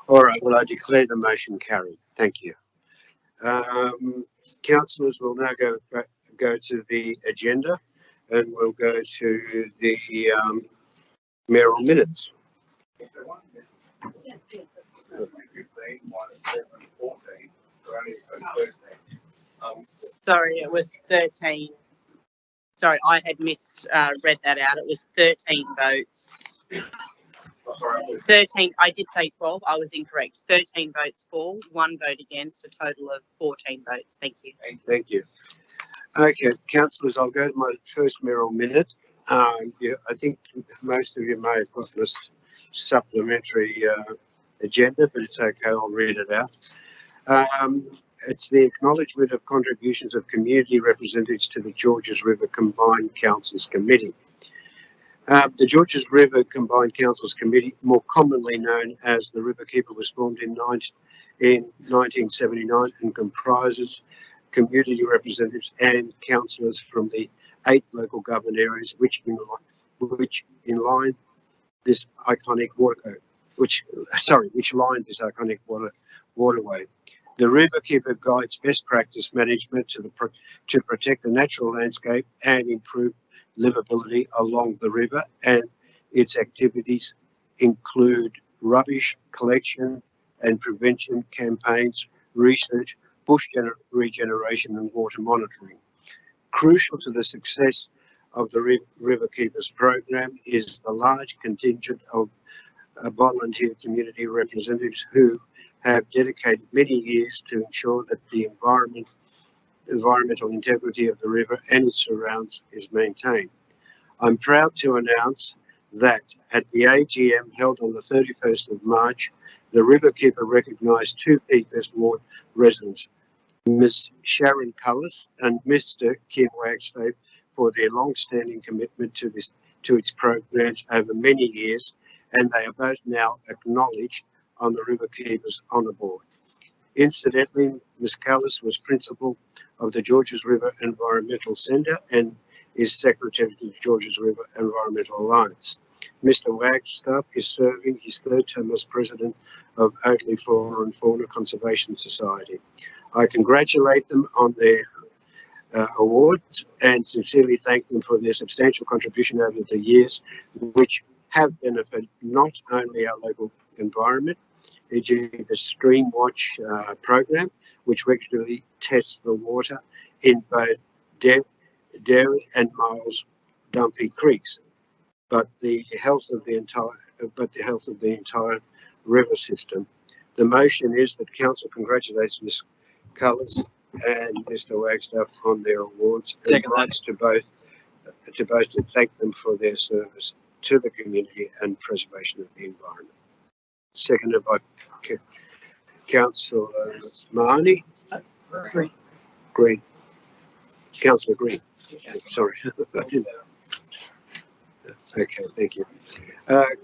All right. Well, I declare the motion carried. Thank you. Councillors will now go to the agenda, and we'll go to the mayoral minutes. Sorry, it was 13. Sorry, I had misread that out. It was 13 votes. 13, I did say 12, I was incorrect. 13 votes for, 1 vote against, a total of 14 votes. Thank you. Thank you. Okay, councillors, I'll go to my first mayoral minute. Yeah, I think most of you may have gotten this supplementary agenda, but it's okay, I'll read it out. It's the acknowledgement of contributions of community representatives to the Georges River Combined Councils Committee. The Georges River Combined Councils Committee, more commonly known as the Riverkeeper, was formed in 1979 and comprises community representatives and councillors from the 8 local government areas which line this iconic waterway. The Riverkeeper guides best practice management to protect the natural landscape and improve livability along the river, and its activities include rubbish collection and prevention campaigns, research, bush regeneration and water monitoring. Crucial to the success of the Riverkeepers program is the large contingent of volunteer community representatives who have dedicated many years to ensure that the environmental integrity of the river and its surrounds is maintained. I'm proud to announce that at the AGM held on the 31st of March, the Riverkeeper recognised 2 Peak Best Ward residents, Ms. Sharon Cullis and Mr. Kim Wagstave, for their long-standing commitment to its programs over many years, and they are both now acknowledged on the Riverkeepers Honour Board. Incidentally, Ms. Callis was principal of the Georges River Environmental Centre and is secretary to the Georges River Environmental Alliance. Mr. Wagstaff is serving his third term as president of Oakley Flora and Fauna Conservation Society. I congratulate them on their awards and sincerely thank them for their substantial contribution over the years, which have benefited not only our local environment, e.g. the Stream Watch program, which regularly tests the water in both Dairy and Miles Dumpy creeks, but the health of the entire river system. The motion is that Council congratulates Ms. Cullis and Mr. Wagstaff on their awards and writes to both to thank them for their service to the community and preservation of the environment. Seconded by Councillor Mahoney. Green. Green. Councillor Green. Sorry. Okay, thank you.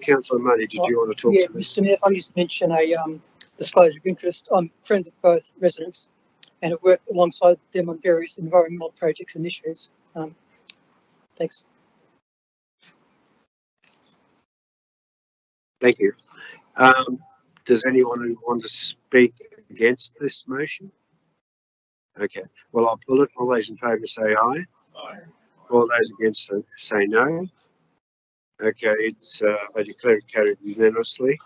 Councillor Mahoney, did you want to talk to this? Mr. Mayor, if I could just mention a disclosure of interest. I'm friends with both residents and have worked alongside them on various environmental projects and issues. Thanks. Thank you. Does anyone want to speak against this motion? Okay, well, I'll pull it. All those in favour say aye. Aye. All those against say no. Okay, it's I declare it carried unanimously.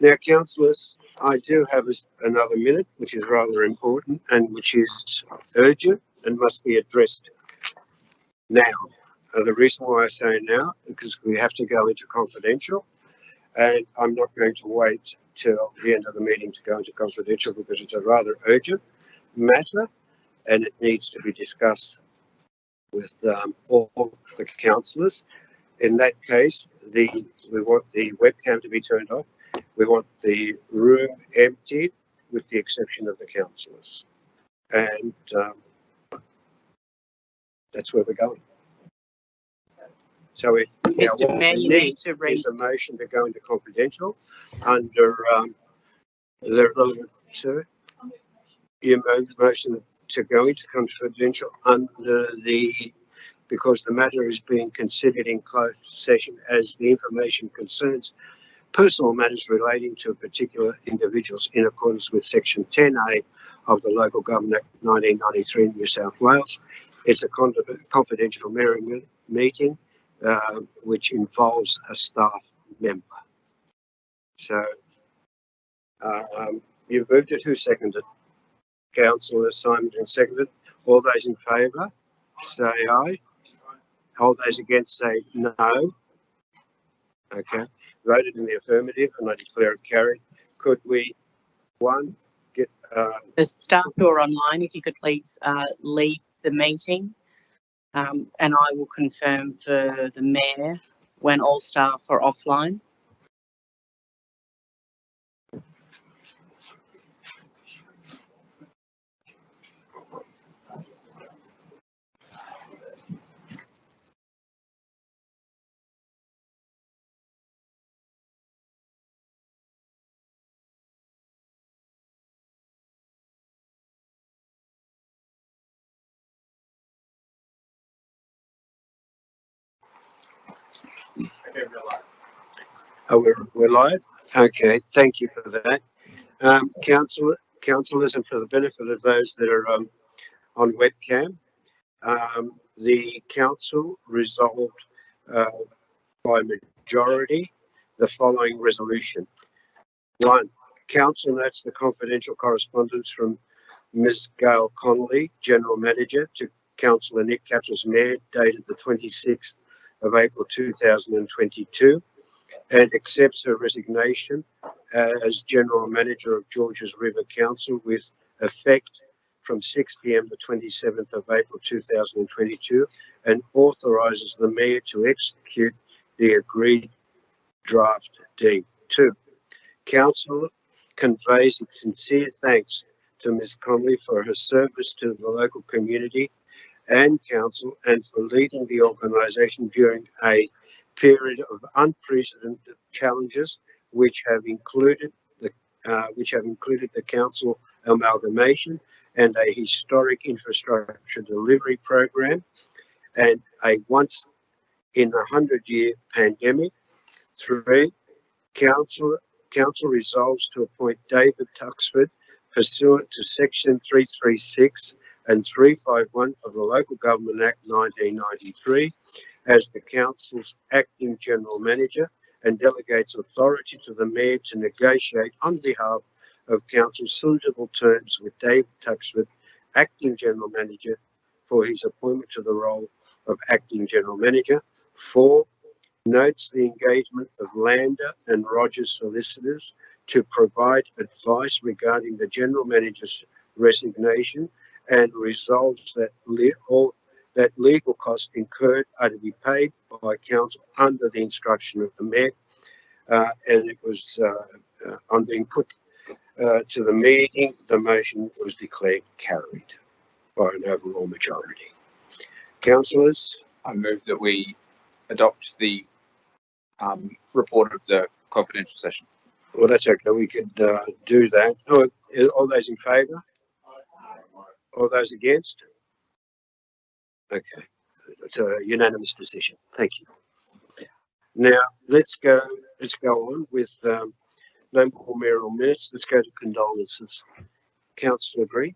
Now, councillors, I do have another minute, which is rather important and which is urgent and must be addressed now. The reason why I say now, because we have to go into confidential, and I'm not going to wait till the end of the meeting to go into confidential because it's a rather urgent matter and it needs to be discussed with all the councillors. In that case, we want the webcam to be turned off. We want the room emptied with the exception of the councillors. And that's where we're going. So Mr. Mayor, you need to read. Is a motion to go into confidential under the relevant, sir. You made the motion to go into confidential under because the matter is being considered in closed session as the information concerns personal matters relating to particular individuals in accordance with Section 10A of the Local Government Act 1993 in New South Wales. It's a confidential meeting which involves a staff member. So you've moved it. Who seconded? Councillor Simon seconded. All those in favour say aye. All those against say no. Okay. Voted in the affirmative and I declare it carried. Could we, one, get... the staff who are online, if you could please leave the meeting and I will confirm for the Mayor when all staff are offline. Oh, we're live? Okay, thank you for that. Councillors, and for the benefit of those that are on webcam, the council resolved by majority the following resolution. 1. Council notes the confidential correspondence from Ms. Gail Connolly, General Manager, to Councillor Nick Capps, Mayor, dated the 26th of April 2022, and accepts her resignation as General Manager of Georges River Council with effect from 6 p.m. the 27th of April 2022, and authorises the Mayor to execute the agreed draft deed. 2. Council conveys its sincere thanks to Ms. Connolly for her service to the local community and council and for leading the organisation during a period of unprecedented challenges which have included the council amalgamation and a historic infrastructure delivery program, and a once in 100-year pandemic. 3, Council resolves to appoint David Tuxford pursuant to Section 336 and 351 of the Local Government Act 1993 as the Council's acting General Manager, and delegates authority to the Mayor to negotiate on behalf of Council suitable terms with David Tuxford, acting General Manager, for his appointment to the role of acting General Manager. 4, notes the engagement of Lander and Rogers solicitors to provide advice regarding the General Manager's resignation, and resolves that legal costs incurred are to be paid by Council under the instruction of the Mayor. And it was on being put to the meeting, the motion was declared carried by an overall majority. Councillors? I move that we adopt the report of the confidential session. Well, that's okay. We could do that. Oh, all those in favour? All those against? Okay. It's a unanimous decision. Thank you. Now, let's go on with no more mayoral minutes. Let's go to condolences. Councillor Green?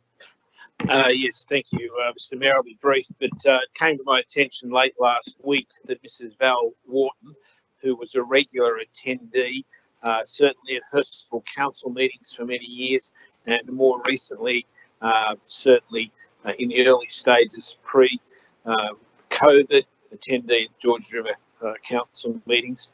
Yes, thank you, Mr. Mayor. I'll be brief, but it came to my attention late last week that Mrs. Val Wharton, who was a regular attendee, certainly at Hurstville Council meetings for many years, and more recently, certainly in the early stages pre-COVID, attendee at Georges River Council meetings.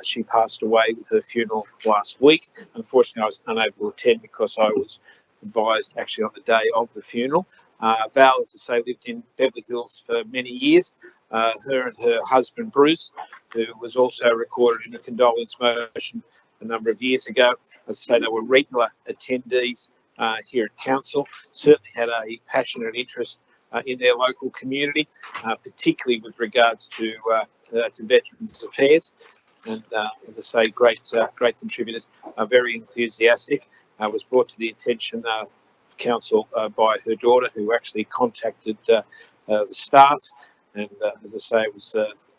She passed away with her funeral last week. Unfortunately, I was unable to attend because I was advised actually on the day of the funeral. Val, as I say, lived in Beverly Hills for many years. Her and her husband Bruce, who was also recorded in a condolence motion a number of years ago. As I say, they were regular attendees here at Council, certainly had a passionate interest in their local community, particularly with regards to Veterans Affairs. And as I say, great contributors, very enthusiastic. Was brought to the attention of Council by her daughter, who actually contacted the staff. And as I say, it was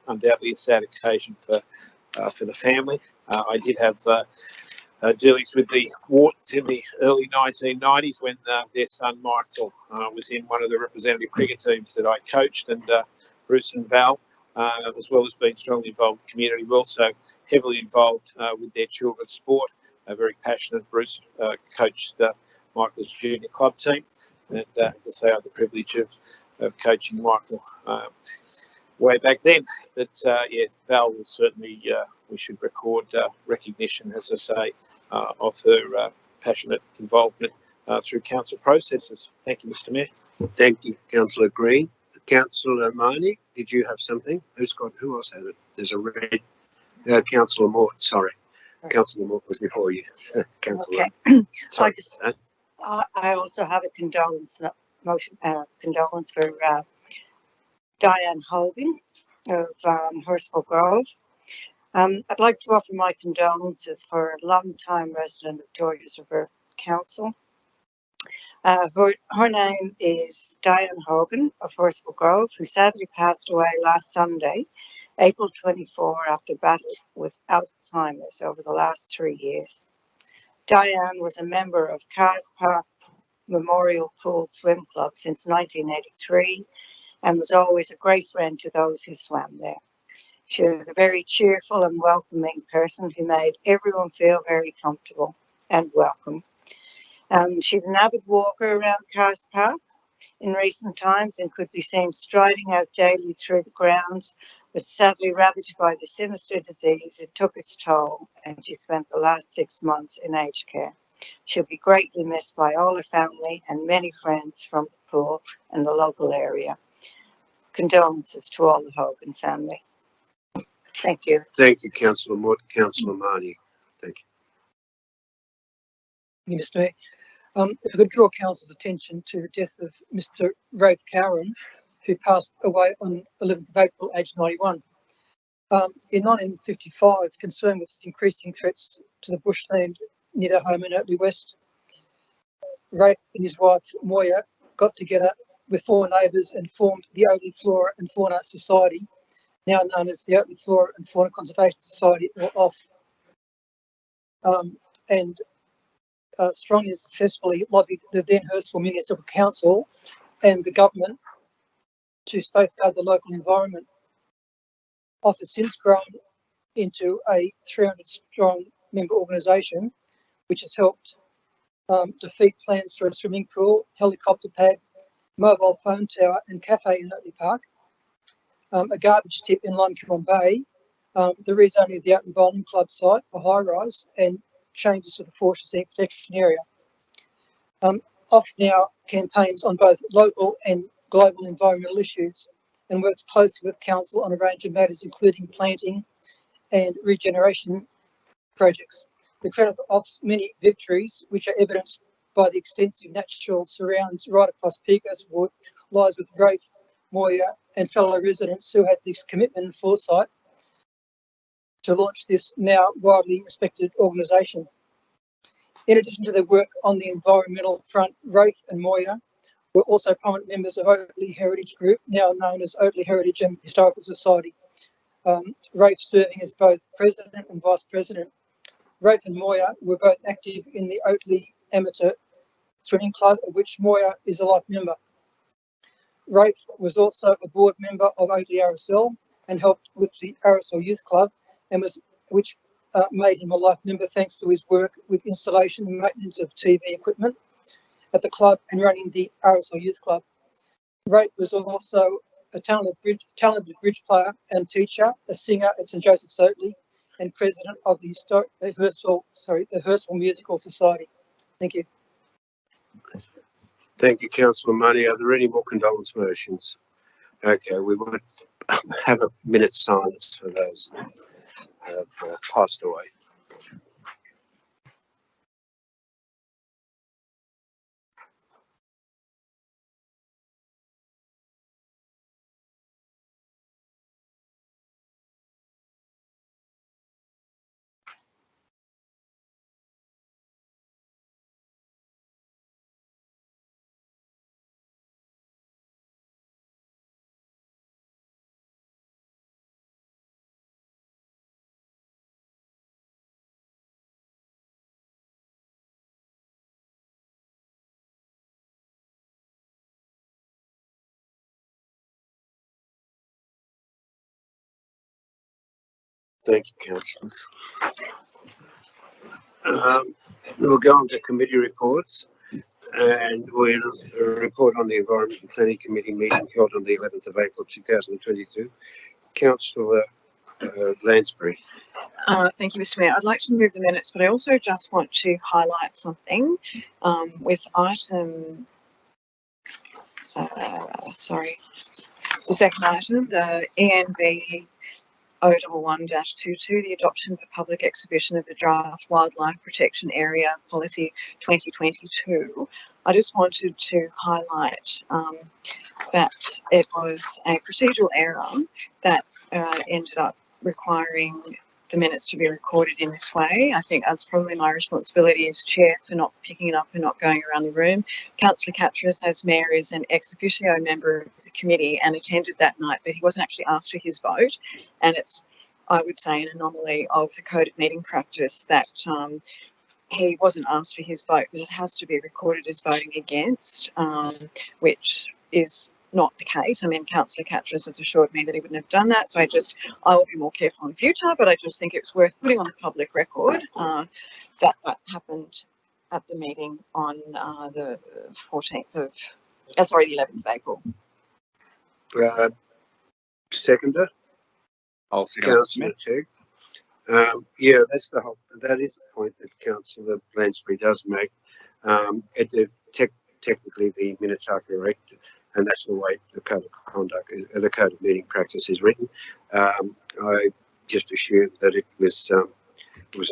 undoubtedly a sad occasion for the family. I did have dealings with the Whartons in the early 1990s when their son Michael was in one of the representative cricket teams that I coached, and Bruce and Val, as well as being strongly involved in the community, were also heavily involved with their children's sport. Very passionate. Bruce coached Michael's junior club team, and as I say, I had the privilege of coaching Michael way back then. But yeah, Val will certainly, we should record recognition, as I say, of her passionate involvement through council processes. Thank you, Mr. Mayor. Thank you, Councillor Green. Councillor Marnie, did you have something? Who else had it? There's a red. Councillor Mort, sorry. Councillor Mort was before you. Councillor. Okay. Sorry. I also have a condolence motion, condolence for Diane Hogan of Hurstville Grove. I'd like to offer my condolences for a long-time resident of Georges River Council. Her name is Diane Hogan of Hurstville Grove, who sadly passed away last Sunday, April 24, after battle with Alzheimer's over the last 3 years. Diane was a member of Cars Park Memorial Pool Swim Club since 1983 and was always a great friend to those who swam there. She was a very cheerful and welcoming person who made everyone feel very comfortable and welcome. She's an avid walker around Cars Park in recent times and could be seen striding out daily through the grounds, but sadly ravaged by the sinister disease, it took its toll, and she spent the last 6 months in aged care. She'll be greatly missed by all her family and many friends from the pool and the local area. Condolences to all the Hogan family. Thank you. Thank you, Councillor Mort. Councillor Marnie. Thank you, Mr. Mayor. If I could draw Council's attention to the death of Mr. Rafe Cowan, who passed away on 11th of April, aged 91. In 1955, concerned with increasing threats to the bushland near their home in Oakley West, Rafe and his wife Moya got together with 4 neighbours and formed the Oatley Flora and Fauna Society, now known as the Oatley Flora and Fauna Conservation Society, or OFF, and strongly and successfully lobbied the then Hurstville Municipal Council and the government to safeguard the local environment. OFF has since grown into a 300-strong member organisation, which has helped defeat plans for a swimming pool, helicopter pad, mobile phone tower and cafe in Oatley Park, a garbage tip in Limekiln Bay, the rezoning of the Oatley Bowling Club site for high-rise, and changes to the forest and protection area. OFF now campaigns on both local and global environmental issues and works closely with Council on a range of matters, including planting and regeneration projects. The credit of OFF's many victories, which are evidenced by the extensive natural surrounds right across Pecos Wood, lies with Rafe, Moya and fellow residents who had this commitment and foresight to launch this now widely respected organisation. In addition to their work on the environmental front, Rafe and Moya were also prominent members of Oatley Heritage Group, now known as Oatley Heritage and Historical Society. Rafe serving as both president and vice president. Rafe and Moya were both active in the Oatley Amateur Swimming Club, of which Moya is a life member. Rafe was also a board member of Oatley RSL and helped with the RSL Youth Club, and which made him a life member thanks to his work with installation and maintenance of TV equipment at the club and running the RSL Youth Club. Rafe was also a talented bridge player and teacher, a singer at St Joseph's Oatley, and president of the Hurstville Musical Society. Thank you. Thank you, Councillor Money. Are there any more condolence motions? Okay, we would have a minute's silence for those that have passed away. Thank you, councillors. We'll go on to committee reports, and we'll report on the Environment and Planning Committee meeting held on the 11th of April 2022. Councillor Lansbury. Thank you, Mr. Mayor. I'd like to move the minutes, but I also just want to highlight something with item, the second item, the ENV 011-22, the adoption of a public exhibition of the draft Wildlife Protection Area Policy 2022. I just wanted to highlight that it was a procedural error that ended up requiring the minutes to be recorded in this way. I think that's probably my responsibility as chair for not picking it up and not going around the room. Councillor Catras, as mayor, is an ex officio member of the committee and attended that night, but he wasn't actually asked for his vote. And it's, I would say, an anomaly of the code of meeting practice that he wasn't asked for his vote, but it has to be recorded as voting against, which is not the case. I mean, Councillor Catras has assured me that he wouldn't have done that, so I will be more careful in the future, but I just think it's worth putting on the public record that happened at the meeting on the 14th of, the 11th of April. Seconder? I'll Councillor Tegg. Yeah, that is the point that Councillor Lansbury does make. Technically, the minutes are correct, and that's the way the code of conduct, the code of meeting practice is written. I just assumed that it was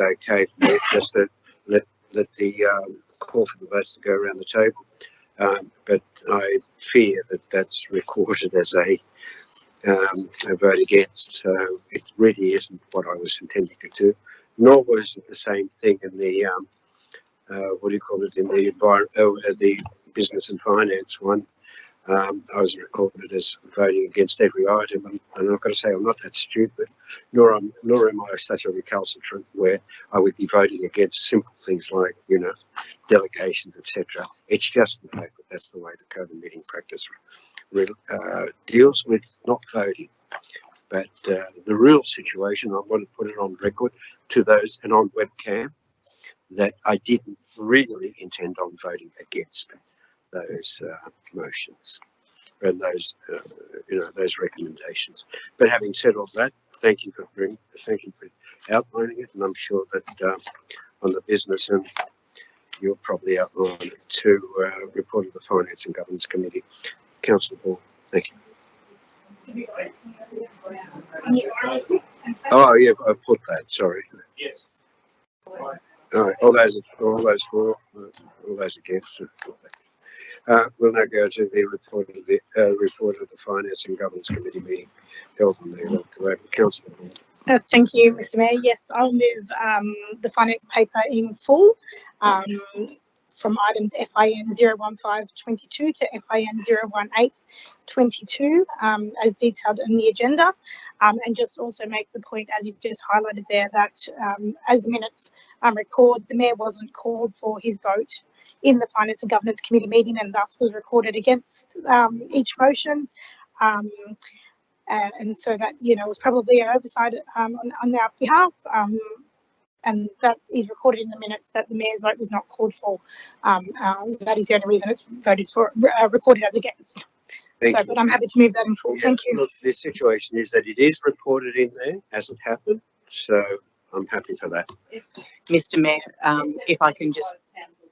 okay just to let the call for the votes to go around the table. But I fear that that's recorded as a vote against. So it really isn't what I was intending to do, nor was it the same thing in the what do you call it, in the the business and finance one, I was recorded as voting against every item, and I've got to say I'm not that stupid, nor am I such a recalcitrant where I would be voting against simple things like, you know, delegations, etc. It's just the fact that that's the way the code of meeting practice deals with not voting. But the real situation, I want to put it on record to those and on webcam, that I didn't really intend on voting against those motions and those, you know, those recommendations. But having said all that, thank you for outlining it, and I'm sure that on the business, and you'll probably outline it to report to the Finance and Governance Committee. Councillor Ball, thank you. Oh yeah, I put that. Sorry. Yes. All right. All those for, all those against. We'll now go to the report of the Finance and Governance Committee meeting held on the 11th of April. Councillor Ball. Thank you, Mr. Mayor. Yes, I'll move the finance paper in full from items FIN 01522 to FIN 01822 as detailed in the agenda, and just also make the point, as you've just highlighted there, that as the minutes record, the Mayor wasn't called for his vote in the Finance and Governance Committee meeting, and thus was recorded against each motion. And so that, you know, was probably an oversight on our behalf, and that is recorded in the minutes that the Mayor's vote was not called for. That is the only reason it's voted for, recorded as against. But I'm happy to move that in full. Yeah, thank you. Look, the situation is that it is reported in there as it happened, so I'm happy for that. Mr. Mayor, if I can just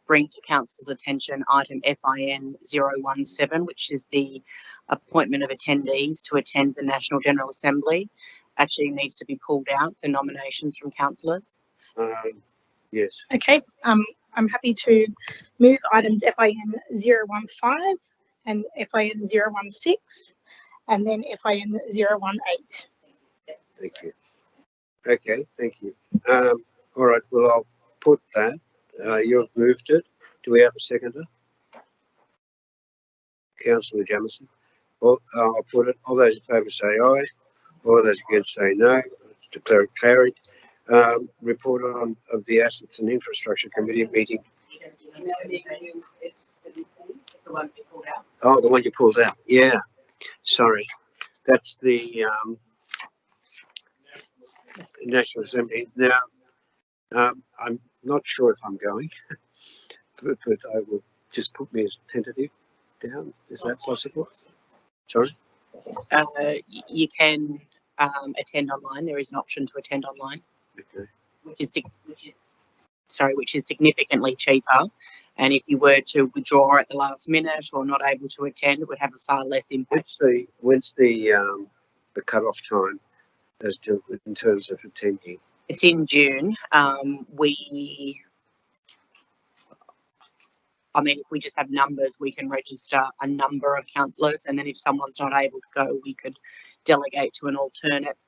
bring to council's attention item FIN 017, which is the appointment of attendees to attend the National General Assembly, actually needs to be pulled out for nominations from councillors. Yes. Okay, I'm happy to move items FIN 015 and FIN 016 and then FIN 018. Thank you. Okay, thank you. All right, well, I'll put that. You've moved it. Do we have a seconder? Councillor Jamieson. Well, I'll put it. All those in favour say aye. All those against say no. Let's declare it carried. Report on of the Assets and Infrastructure Committee meeting. Oh, the one you pulled out. Yeah. Sorry. That's the National Assembly. Now, I'm not sure if I'm going, but I will just put me as tentative down. Is that possible? Sorry? You can attend online. There is an option to attend online, Okay. which is significantly cheaper. And if you were to withdraw at the last minute or not able to attend, it would have a far less impact. When's the cut-off time as to in terms of attending? It's in June. I mean, if we just have numbers, we can register a number of councillors, and then if someone's not able to go, we could delegate to an alternate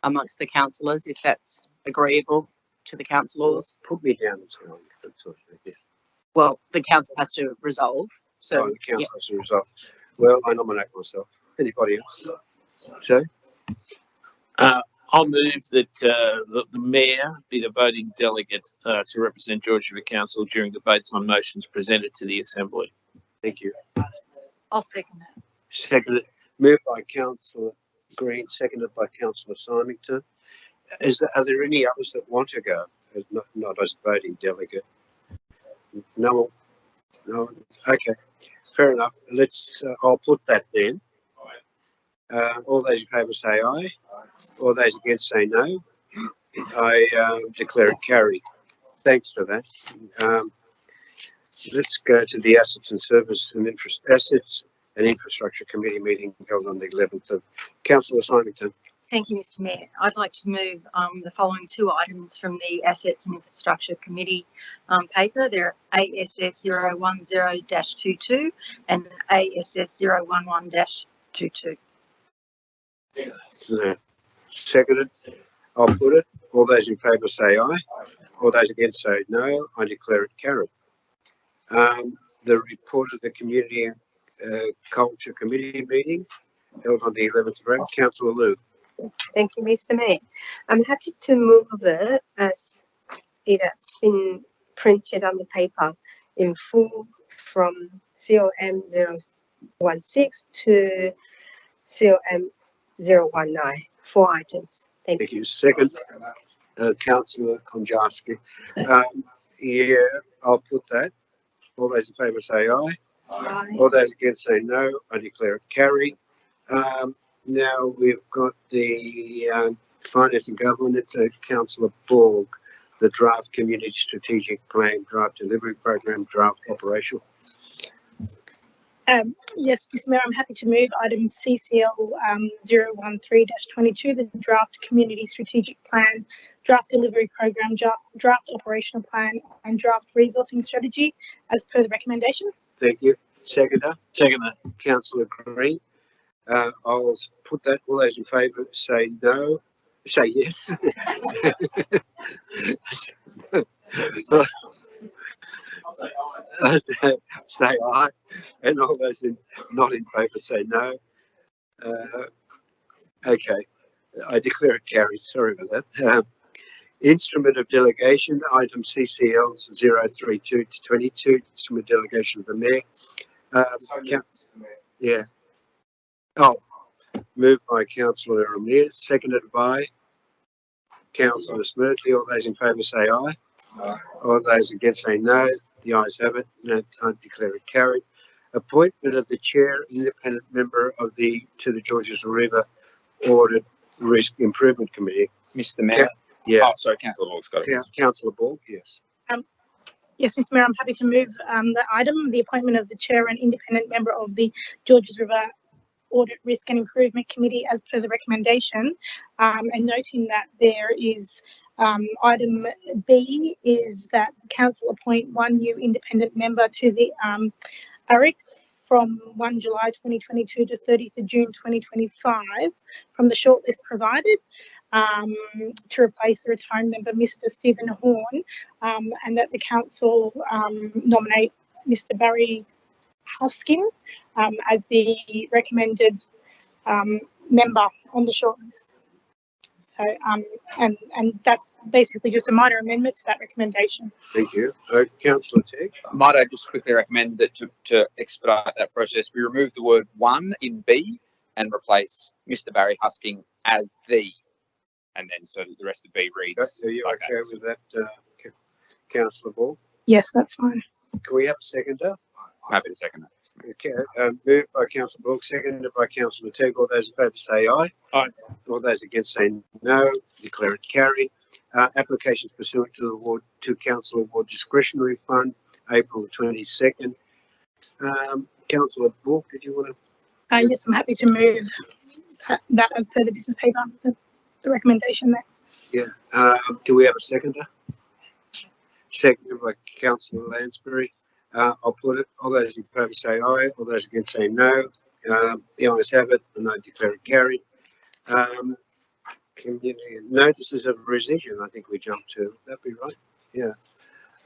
amongst the councillors, if that's agreeable to the councillors. Put me down as well. Yeah. Well, the council has to resolve. So The council has to resolve. Well, I nominate myself. Anybody else? So? I'll move that the Mayor be the voting delegate to represent George River Council during debates on motions presented to the Assembly. Thank you. I'll second that. Seconded. Moved by Councillor Green, seconded by Councillor Symington. Are there any others that want to go? Not as voting delegate. No. No. Okay. Fair enough. Let's. I'll put that then. All those in favour say aye. All those against say no. I declare it carried. Thanks for that. Let's go to the Assets and Infrastructure Committee meeting held on the 11th of Councillor Symington. Thank you, Mr. Mayor. I'd like to move the following two items from the Assets and Infrastructure Committee paper. They're ASS 010-22 and ASS 011-22. Seconded. I'll put it. All those in favour say aye. All those against say no. I declare it carried. The report of the Community Culture Committee meeting held on the 11th of April. Councillor Liu. Thank you, Mr. Mayor. I'm happy to move it as it has been printed on the paper in full from COM 016 to COM 019. 4 items. Thank you. Second, Councillor Konjarski. Yeah, I'll put that. All those in favour say aye. Aye. All those against say no. I declare it carried. Now we've got the Finance and Government. It's Councillor Borg, the draft Community Strategic Plan, draft Delivery Program, draft Operational. Yes, Mr. Mayor, I'm happy to move item CCL 013-22, the draft Community Strategic Plan, draft Delivery Program, draft Operational Plan, and draft Resourcing Strategy as per the recommendation. Thank you. Seconder. Seconder. Councillor Green. I'll put that. All those in favour say no. Say yes. Say aye. And all those not in favour say no. Okay. I declare it carried. Sorry about that. Instrument of delegation, item CCL 032-22, instrument delegation of the Mayor. Yeah. Oh, moved by Councillor Amir, seconded by Councillor Smurtley. All those in favour say aye. Aye. All those against say no. The ayes have it. No, I declare it carried. Appointment of the chair, independent member of the Georges River Audit Risk Improvement Committee. Mr. Mayor. Yeah. Oh, sorry, Councillor Borg's got it. Councillor Borg, yes. Yes, Mr. Mayor, I'm happy to move the item, the appointment of the chair and independent member of the Georges River Audit Risk and Improvement Committee as per the recommendation, and noting that there is item B is that council appoint one new independent member to the ARIC from 1 July 2022 to 30th of June 2025 from the shortlist provided, to replace the retiring member Mr. Stephen Horn, and that the council nominate Mr. Barry Husking as the recommended member on the shortlist. So, and that's basically just a minor amendment to that recommendation. Thank you. Councillor Tegg. Might I just quickly recommend that to expedite that process, we remove the word one in B and replace Mr. Barry Husking as the, and then so that the rest of B reads. Are you okay with that, Councillor Ball? Yes, that's fine. Can we have a seconder? I'm happy to second that. Okay, moved by Councillor Borg, seconded by Councillor Tegg. All those in favour say aye. Aye. All those against say no. Declare it carried. Applications pursuant to the Ward to Council Award Discretionary Fund, April the 22nd. Councillor Borg, did you want to? Yes, I'm happy to move that as per the business paper, the recommendation there. Yeah. Do we have a seconder? Seconded by Councillor Lansbury. I'll put it. All those in favour say aye. All those against say no. The ayes have it, and I declare it carried. Community notices of rescission. I think we jumped to. That'd be right. Yeah.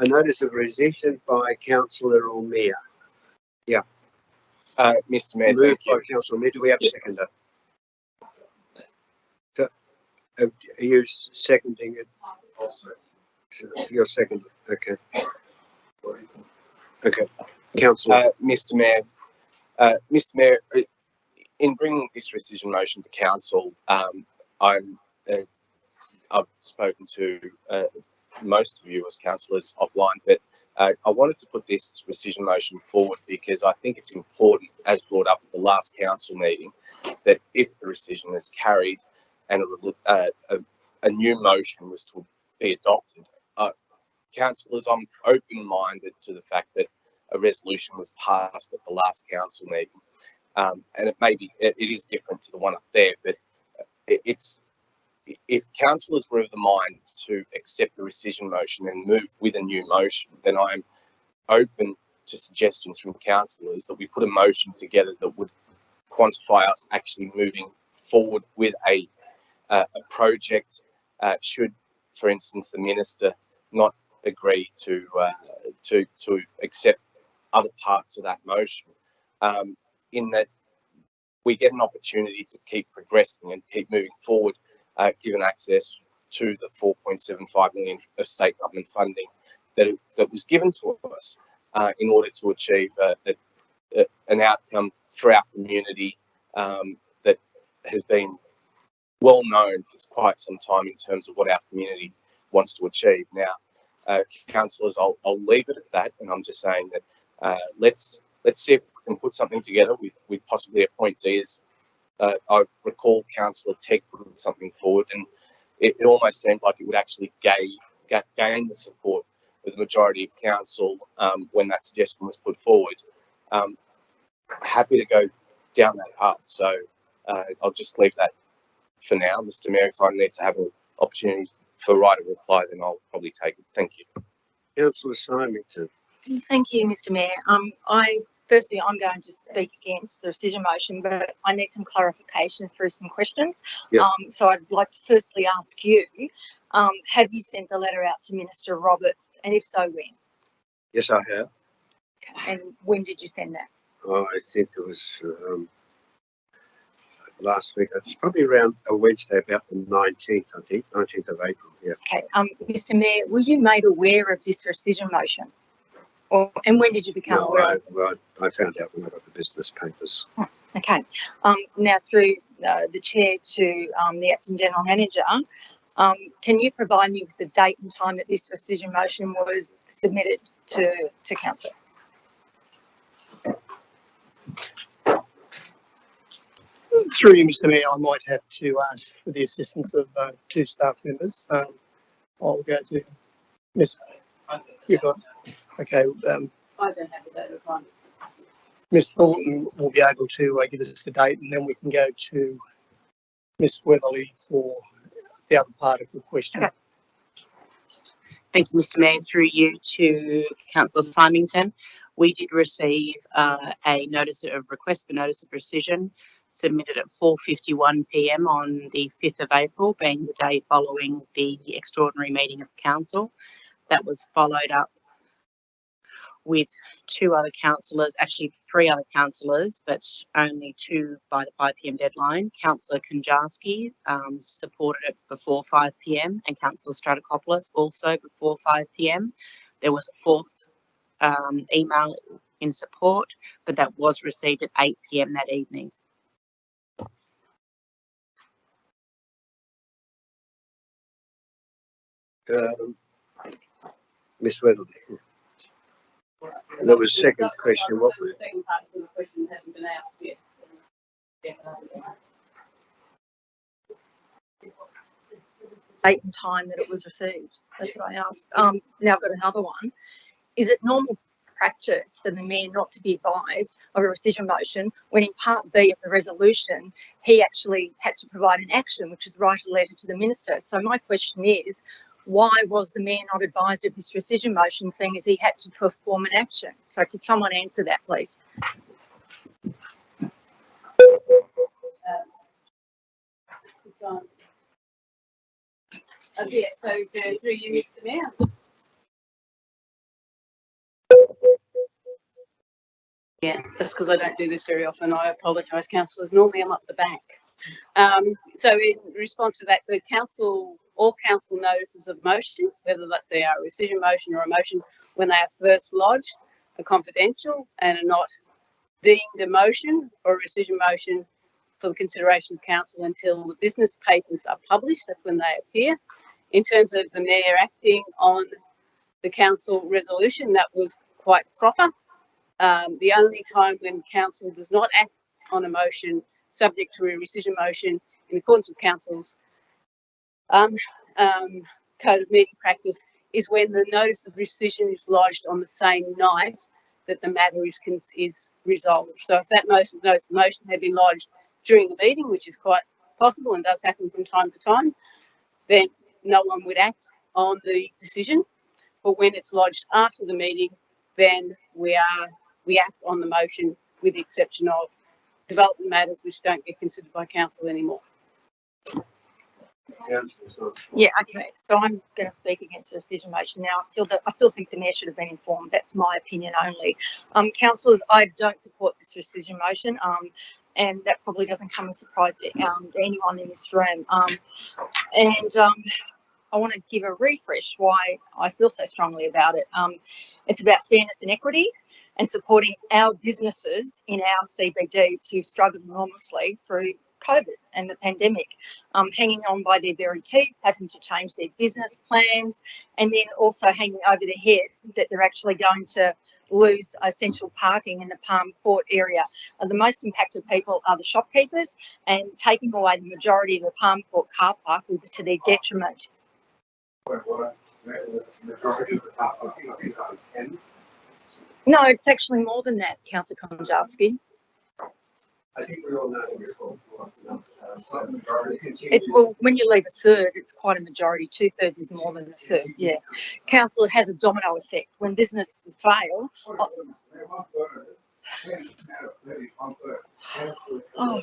A notice of rescission by Councillor O'Meara. Yeah. Mr. Mayor, moved by Councillor O'Meara. Do we have a seconder? So, are you seconding it? You're seconding. Okay. Okay. Councillor. Mr. Mayor, in bringing this rescission motion to council, I've spoken to most of you as councillors offline, but I wanted to put this rescission motion forward because I think it's important, as brought up at the last council meeting, that if the rescission is carried and a new motion was to be adopted, councillors, I'm open-minded to the fact that a resolution was passed at the last council meeting, and it is different to the one up there, but it's, if councillors were of the mind to accept the rescission motion and move with a new motion, then I'm open to suggestions from councillors that we put a motion together that would quantify us actually moving forward with a project should, for instance, the minister not agree to accept other parts of that motion, in that we get an opportunity to keep progressing and keep moving forward, given access to the 4.75 million of state government funding that was given to us in order to achieve an outcome for our community that has been well known for quite some time in terms of what our community wants to achieve. Now, councillors, I'll leave it at that, and I'm just saying that let's see if we can put something together with possibly appointees. I recall Councillor Tech putting something forward, and it almost seemed like it would actually gain the support of the majority of council when that suggestion was put forward. Happy to go down that path, so I'll just leave that for now, Mr. Mayor. If I need to have an opportunity for right of reply, then I'll probably take it. Thank you. Councillor Symington. Thank you, Mr. Mayor. Firstly, I'm going to speak against the rescission motion, but I need some clarification through some questions. Yep. So I'd like to firstly ask you, have you sent a letter out to Minister Roberts, and if so, when? Yes, I have. Okay. And when did you send that? Oh, I think it was last week. It's probably around a Wednesday, about the 19th, I think, 19th of April. Yeah. Okay. Mr. Mayor, were you made aware of this rescission motion? And when did you become aware? I found out when I got the business papers. Okay. Now, through the chair to the acting general manager, can you provide me with the date and time that this rescission motion was submitted to council? Through you, Mr. Mayor, I might have to ask for the assistance of two staff members. I'll go to Miss. You got. Okay. I don't have the date or time. Miss Thornton will be able to give us the date, and then we can go to Miss Weatherly for the other part of the question. Okay. Thank you, Mr. Mayor. Through you to Councillor Symington. We did receive a notice of request for notice of rescission submitted at 4:51 p.m. on the 5th of April, being the day following the extraordinary meeting of council. That was followed up with two other councillors, actually three other councillors, but only two by the 5 p.m. deadline. Councillor Konjarski supported it before 5 p.m. and Councillor Stratokopoulos also before 5 p.m. There was a fourth email in support, but that was received at 8 p.m. that evening. Miss Weatherly. There was a second question. What was the second part of the question hasn't been asked yet. Date and time that it was received. That's what I asked. Now I've got another one. Is it normal practice for the mayor not to be advised of a rescission motion when in part B of the resolution he actually had to provide an action, which is write a letter to the minister? So my question is, why was the mayor not advised of this rescission motion, seeing as he had to perform an action? So could someone answer that, please? Yes, so through you, Mr. Mayor. Yeah, that's because I don't do this very often. I apologise, councillors. Normally I'm up the back. So in response to that, the council, all council notices of motion, whether that they are a rescission motion or a motion when they are first lodged, are confidential and are not deemed a motion or a rescission motion for the consideration of council until the business papers are published. That's when they appear. In terms of the mayor acting on the council resolution, that was quite proper. The only time when council does not act on a motion subject to a rescission motion in accordance with council's code of meeting practice is when the notice of rescission is lodged on the same night that the matter is resolved. So if that notice of motion had been lodged during the meeting, which is quite possible and does happen from time to time, then no one would act on the decision. But when it's lodged after the meeting, then we act on the motion, with the exception of development matters which don't get considered by council anymore. Yeah, okay. So I'm going to speak against the decision motion now. I still think the mayor should have been informed. That's my opinion only. Councillors, I don't support this decision motion. And that probably doesn't come as a surprise to anyone in this room. I want to give a refresh why I feel so strongly about it. It's about fairness and equity and supporting our businesses in our CBDs who struggled enormously through COVID and the pandemic, hanging on by their very teeth, having to change their business plans, and then also hanging over their head that they're actually going to lose essential parking in the Palm Court area. The most impacted people are the shopkeepers, and taking away the majority of the Palm Court car park will be to their detriment. No, it's actually more than that, Councillor Konjarski. I think we all know Well, when you leave a third, it's quite a majority. 2/3 is more than a third. Yeah, council, it has a domino effect. When businesses fail. Oh,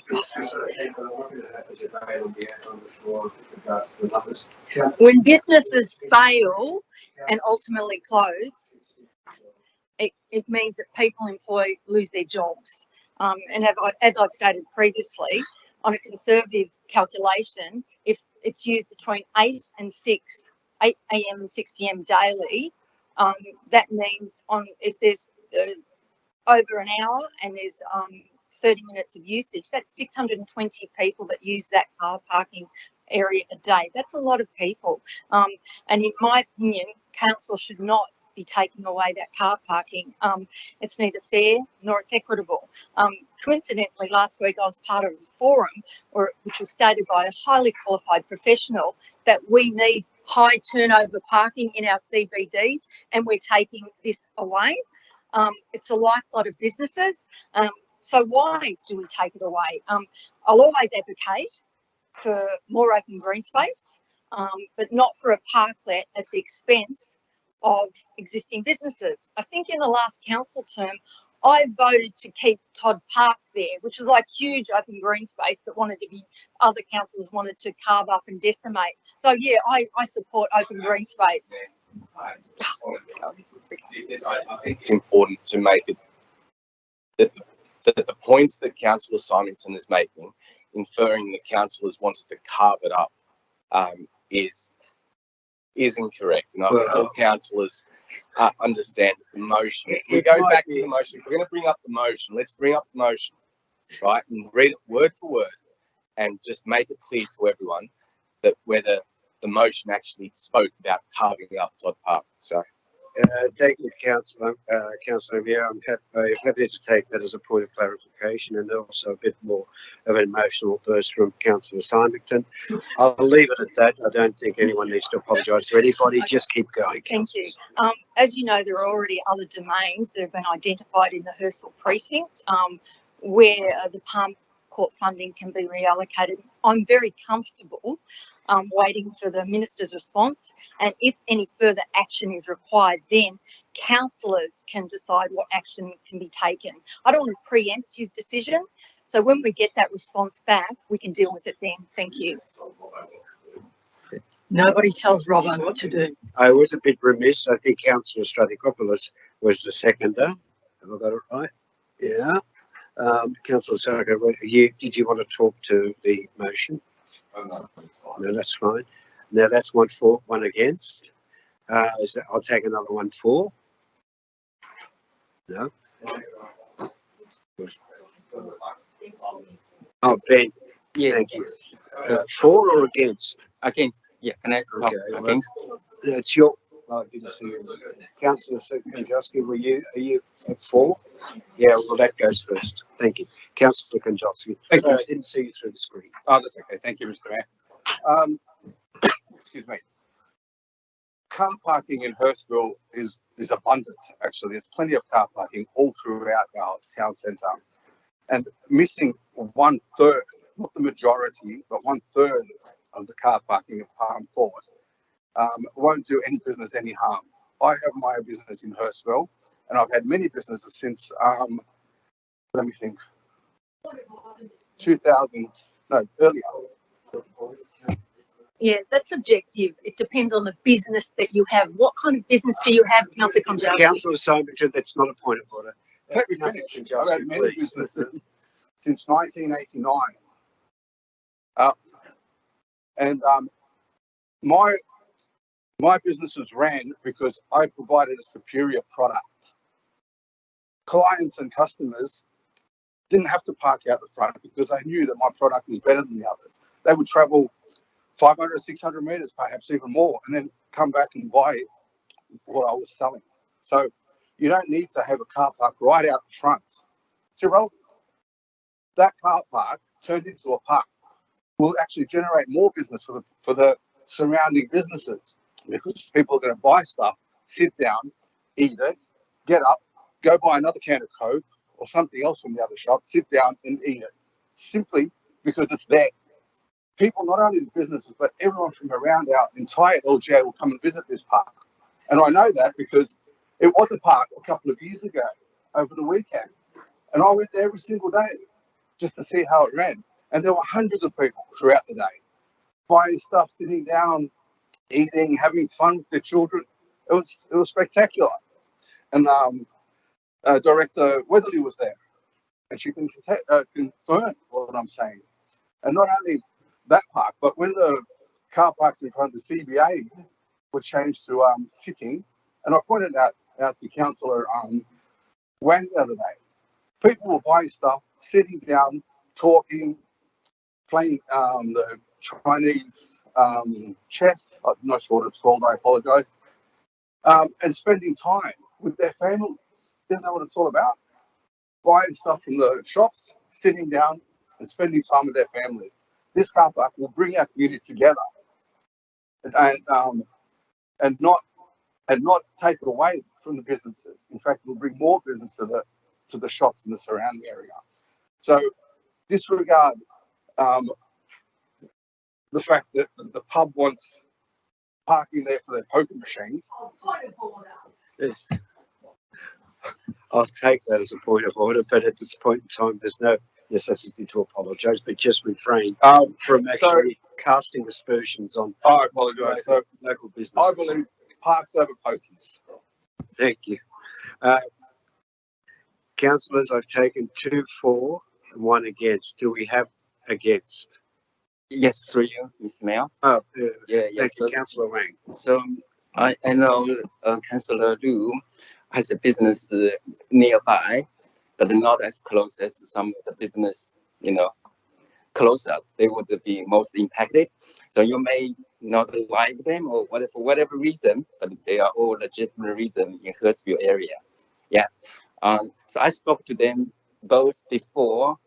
when businesses fail and ultimately close, it means that people lose their jobs. And as I've stated previously, on a conservative calculation, if it's used between 8 a.m. and 6 p.m. daily, that means if there's over an hour and there's 30 minutes of usage, that's 620 people that use that car parking area a day. That's a lot of people. And in my opinion, council should not be taking away that car parking. It's neither fair nor it's equitable. Coincidentally, last week I was part of a forum which was stated by a highly qualified professional that we need high turnover parking in our CBDs, and we're taking this away. It's a lifeblood of businesses. So why do we take it away? I'll always advocate for more open green space, but not for a parklet at the expense of existing businesses. I think in the last council term, I voted to keep Todd Park there, which is like huge open green space that other councillors wanted to carve up and decimate. So yeah, I support open green space. I think it's important to make it that the points that Councillor Simonson is making, inferring that councillors wanted to carve it up, is incorrect. And I think all councillors understand that the motion. If we go back to the motion, if we're going to bring up the motion, let's bring up the motion, right, and read it word for word, and just make it clear to everyone that whether the motion actually spoke about carving up Todd Park. So. Thank you, Councillor. Councillor, yeah, I'm happy to take that as a point of clarification, and also a bit more of an emotional burst from Councillor Symington. I'll leave it at that. I don't think anyone needs to apologise to anybody. Okay. Just keep going. Thank you. As you know, there are already other domains that have been identified in the Hurstville precinct where the Palm Court funding can be reallocated. I'm very comfortable waiting for the minister's response, and if any further action is required, then councillors can decide what action can be taken. I don't want to preempt his decision, so when we get that response back, we can deal with it then. Thank you. Nobody tells Robbo what to do. I was a bit remiss. I think Councillor Strathikopoulos was the seconder. Have I got it right? Yeah. Councillor Sarko, did you want to talk to the motion? No, that's fine. Now that's 1 for, 1 against. I'll take another 1 for. No. Oh, Ben. Yeah. Thank you. For or against? Against. Yeah. Can I? Okay. Against. It's your. Oh, good to see you. Councillor Konjarski, are you for? Yeah, well, that goes first. Thank you. Councillor Konjarski. Thank you. I didn't see you through the screen. Oh, that's okay. Thank you, Mr. Mayor. Excuse me. Car parking in Hurstville is abundant, actually. There's plenty of car parking all throughout our town centre. And missing 1/3, not the majority, but 1/3 of the car parking at Palm Court won't do any business any harm. I have my business in Hurstville, and I've had many businesses since, let me think, 2000, no, earlier. Yeah, that's subjective. It depends on the business that you have. What kind of business do you have, Councillor Conjasky? Councillor Somerton, that's not a point of order. Let me finish. I've had many businesses since 1989. My businesses ran because I provided a superior product. Clients and customers didn't have to park out the front because I knew that my product was better than the others. They would travel 500, 600 meters, perhaps even more, and then come back and buy what I was selling. So you don't need to have a car park right out the front. It's irrelevant. That car park turned into a park will actually generate more business for the surrounding businesses, because people are going to buy stuff, sit down, eat it, get up, go buy another can of Coke or something else from the other shop, sit down and eat it, simply because it's there. People, not only the businesses, but everyone from around our entire LGA will come and visit this park. And I know that because it was a park a couple of years ago over the weekend. And I went there every single day just to see how it ran. And there were hundreds of people throughout the day buying stuff, sitting down, eating, having fun with their children. It was spectacular. And Director Weatherly was there, and she can confirm what I'm saying. And not only that park, but when the car parks in front of the CBA were changed to sitting, and I pointed out to Councillor Wang the other day, people were buying stuff, sitting down, talking, playing the Chinese chess. I'm not sure what it's called, I apologise. And spending time with their families. They know what it's all about. Buying stuff from the shops, sitting down and spending time with their families. This car park will bring our community together and not take it away from the businesses. In fact, it will bring more business to the shops in the surrounding area. So disregard the fact that the pub wants parking there for their poker machines. Yes. I'll take that as a point of order, but at this point in time, there's no necessity to apologise, but just refrain from actually casting aspersions on. I apologise. So local businesses. I believe parks over pokies. Thank you. Councillors, I've taken 2 for and 1 against. Do we have against? Yes, through you, Mr. Mayor. Oh, yeah. Thank you, Councillor Wang. So I know Councillor Liu has a business nearby, but not as close as some of the business, closer. They would be most impacted. So you may not like them or whatever, for whatever reason, but they are all legitimate reason in Hurstville area. Yeah. So I spoke to them both before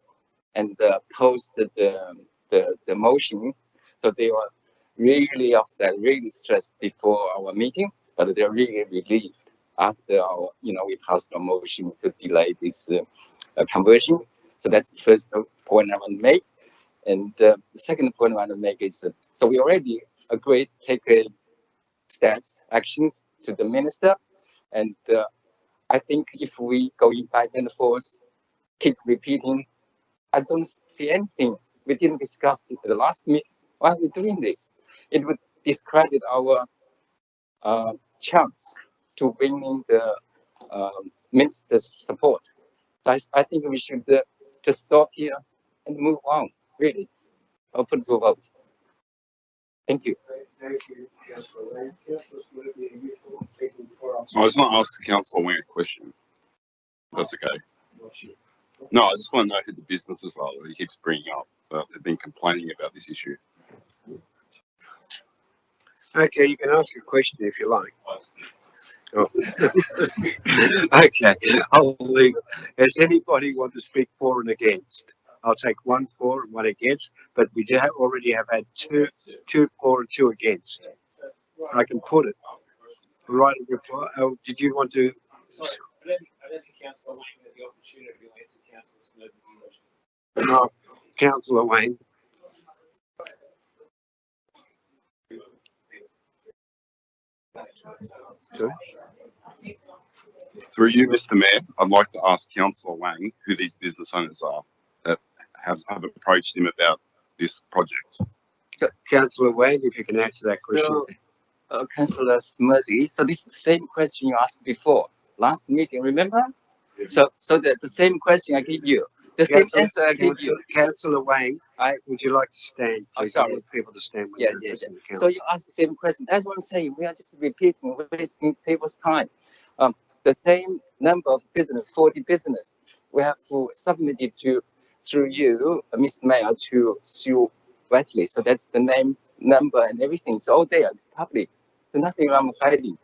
and post the motion. So they were really upset, really stressed before our meeting, but they're really relieved after our, we passed a motion to delay this conversion. So that's the first point I want to make. And the second point I want to make is, so we already agreed to take steps, actions to the minister. And I think if we go in back and forth, keep repeating, I don't see anything. We didn't discuss it at the last meeting. Why are we doing this? It would discredit our chance to winning the minister's support. So I think we should just stop here and move on, really. Open to vote. Thank you. Thank you, Councillor Wang. Councillor Smoothie, are you taking for us? I was not asked Councillor Wang a question. That's okay. No, I just want to know who the businesses are that he keeps bringing up. They've been complaining about this issue. Okay, you can ask a question if you like. Oh. Okay, I'll leave it. Does anybody want to speak for and against? I'll take 1 for and 1 against, but we already have had two for and 2 against. I can put it right in reply. Oh, did you want to? Sorry, I don't think Councillor Wang had the opportunity to answer Councillor Smoothie's question. No, Councillor Wang. Sorry? Through you, Mr. Mayor, I'd like to ask Councillor Wang who these business owners are that have approached him about this project. Councillor Wang, if you can answer that question. So, Councillor Smurley, so this is the same question you asked before, last meeting, remember? So the same question I gave you, the same answer I gave you. Councillor Wang, would you like to stand? Oh, Please? sorry. I want people to stand when Yeah, they're addressing the So council. you asked the same question. That's what I'm saying. We are just repeating, wasting people's time. The same number of business, 40 business, we have to submit it through you, Mr. Mayor, to Sue Whiteley. So that's the name, number, and everything. It's all there. It's public. There's nothing wrong with hiding.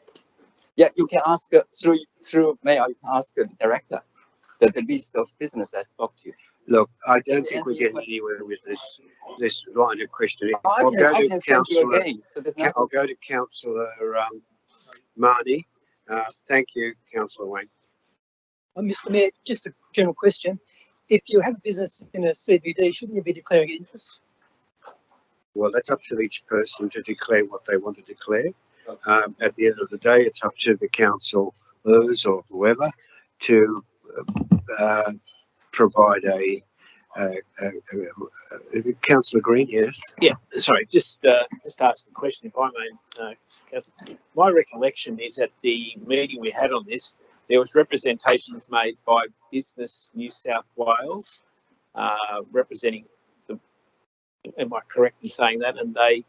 Yeah, you can ask through Mayor. You can ask the director the list of business I spoke to. Look, I don't think we're getting anywhere with this line of questioning. I can send you again. So there's nothing. I'll go to Councillor Marnie. Thank you, Councillor Wang. Mr. Mayor, just a general question. If you have a business in a CBD, shouldn't you be declaring interest? Well, that's up to each person to declare what they want to declare. At the end of the day, it's up to the councillors or whoever to provide a Councillor Green, yes. Yeah, sorry, just ask a question if I may, Councillor. My recollection is at the meeting we had on this, there was representations made by Business New South Wales, representing the, am I correct in saying that? And they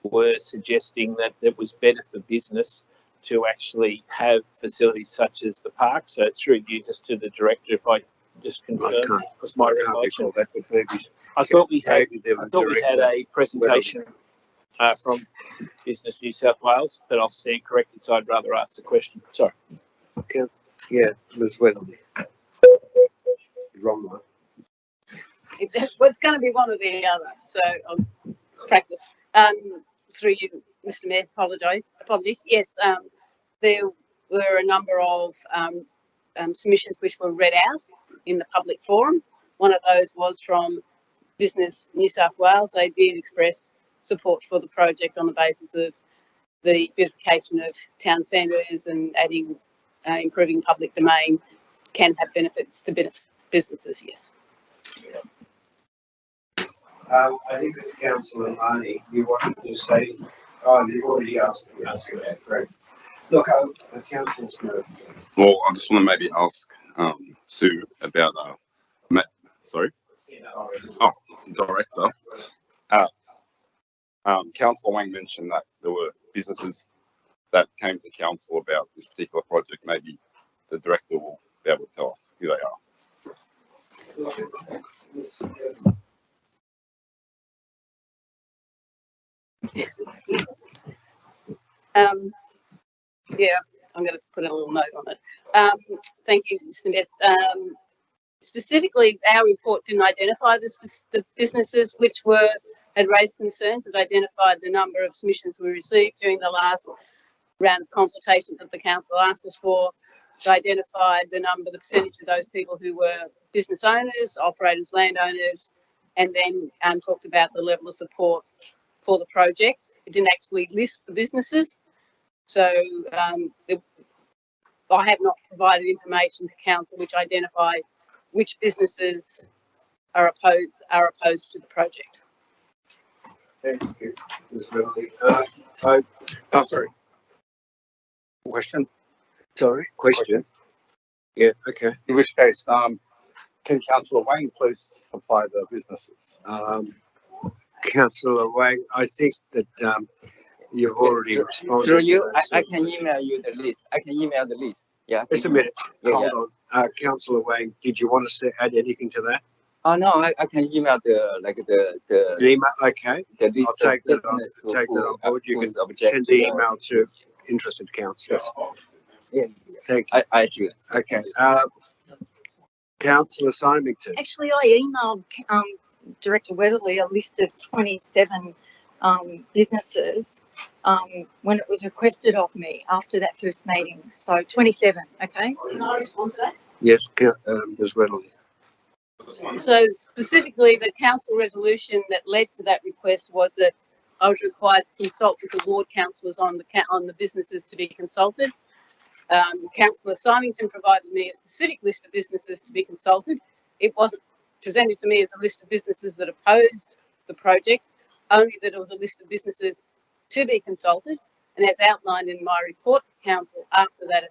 were suggesting that it was better for business to actually have facilities such as the park. So through you, just to the director, if I just confirm, was my recollection. That, but maybe I thought we had a presentation from Business New South Wales, but I'll stand corrected, so I'd rather ask the question. Sorry. Okay. Yeah, Ms. Weatherly. Wrong one. Well, it's going to be one or the other, so I'll practice. Through you, Mr. Mayor, apologies. Yes, there were a number of submissions which were read out in the public forum. One of those was from Business New South Wales. They did express support for the project on the basis of the beautification of town centres and adding improving public domain can have benefits to businesses, yes. I think it's Councillor Marnie. You wanted to say, you've already asked that, correct? Look, Councillor Smith. Well, I just want to maybe ask Sue about, sorry? Oh, Director. Councillor Wang mentioned that there were businesses that came to council about this particular project. Maybe the director will be able to tell us who they are. Yes. Yeah, I'm going to put a little note on it. Thank you, Mr. Best. Specifically, our report didn't identify the businesses which had raised concerns. It identified the number of submissions we received during the last round of consultation that the council asked us for. It identified the percentage of those people who were business owners, operators, landowners, and then talked about the level of support for the project. It didn't actually list the businesses. So I have not provided information to council which identify which businesses are opposed to the project. Thank you, Ms. Beverly. Sorry. Question? Sorry, question. Yeah, okay. In which case, can Councillor Wang please supply the businesses? Councillor Wang, I think that you've already responded. Through you, I can email you the list. I can email the list. Yeah. Just a minute. Hold on. Councillor Wang, did you want us to add anything to that? Oh no, I can email the email. Okay. The list I'll take that on board. You can send the email to interested councillors. Yeah. Thank you. I do. Okay. Councillor Symington. Actually, I emailed Director Weatherly a list of 27 businesses when it was requested of me after that first meeting. So 27, okay? Can I respond to that? Yes, Ms. Weatherly. So specifically, the council resolution that led to that request was that I was required to consult with the ward councillors on the businesses to be consulted. Councillor Symington provided me a specific list of businesses to be consulted. It wasn't presented to me as a list of businesses that opposed the project. only that it was a list of businesses to be consulted. And as outlined in my report to council after the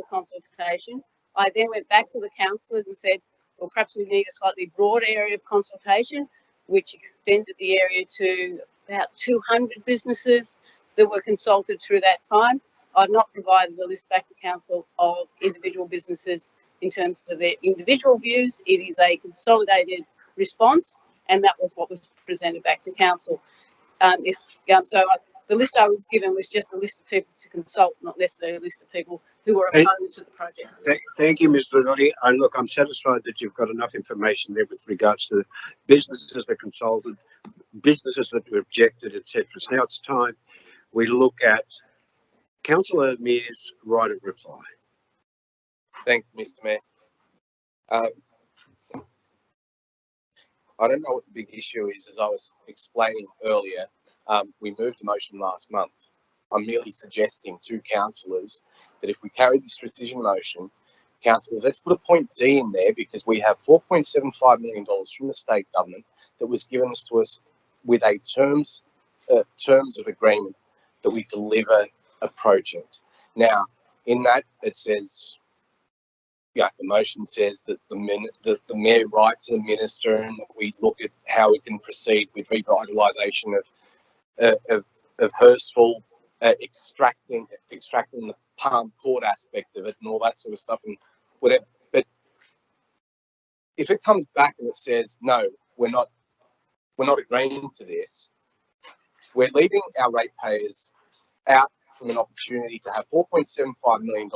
consultation, I then went back to the councillors and said, well, perhaps we need a slightly broader area of consultation, which extended the area to about 200 businesses that were consulted through that time. I've not provided the list back to council of individual businesses in terms of their individual views. It is a consolidated response, and that was what was presented back to council. The list I was given was just a list of people to consult, not necessarily a list of people who were opposed to the project. Thank you, Ms. Beverly. And look, I'm satisfied that you've got enough information there with regards to businesses that consulted, businesses that were objected, etc. So now it's time we look at Councillor Mears' right of reply. Thank you, Mr. Mayor. I don't know what the big issue is. As I was explaining earlier, we moved a motion last month. I'm merely suggesting to councillors that if we carry this rescission motion, councillors, let's put a point D in there, because we have $4.75 million from the state government that was given to us with a terms of agreement that we deliver a project. Now, in that it says, the motion says that the mayor writes to the minister and that we look at how we can proceed with revitalisation of Hurstville, extracting the Palm Court aspect of it and all that sort of stuff and whatever. But if it comes back and it says no, we're not agreeing to this, we're leaving our ratepayers out from an opportunity to have $4.75 million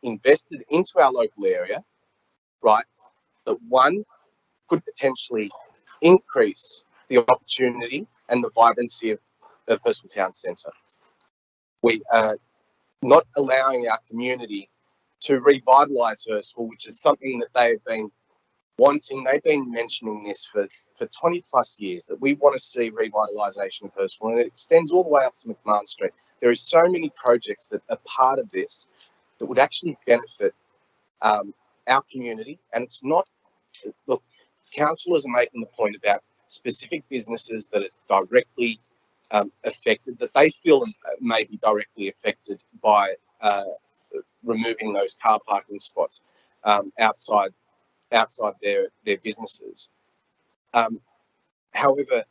invested into our local area, right? That one could potentially increase the opportunity and the vibrancy of Hurstville Town Centre. We are not allowing our community to revitalise Hurstville, which is something that they've been wanting. They've been mentioning this for 20 plus years, that we want to see revitalisation of Hurstville, and it extends all the way up to McMahon Street. There are so many projects that are part of this that would actually benefit our community. And it's not, look, councillors are making the point about specific businesses that are directly affected, that they feel may be directly affected by removing those car parking spots outside their businesses. However,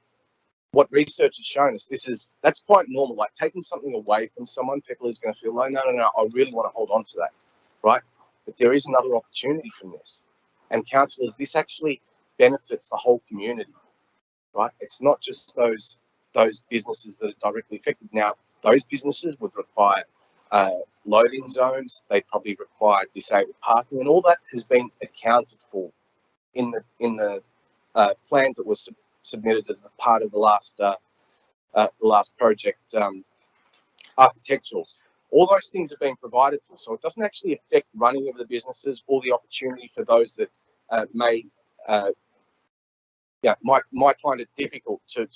what research has shown us, that's quite normal. Like taking something away from someone, people is going to feel, oh, no, I really want to hold on to that, right? But there is another opportunity from this. And councillors, this actually benefits the whole community, right? It's not just those businesses that are directly affected. Now, those businesses would require loading zones. They probably require disabled parking, and all that has been accounted for in the plans that were submitted as a part of the last project architecturals. All those things have been provided for, so it doesn't actually affect running of the businesses or the opportunity for those that might find it difficult to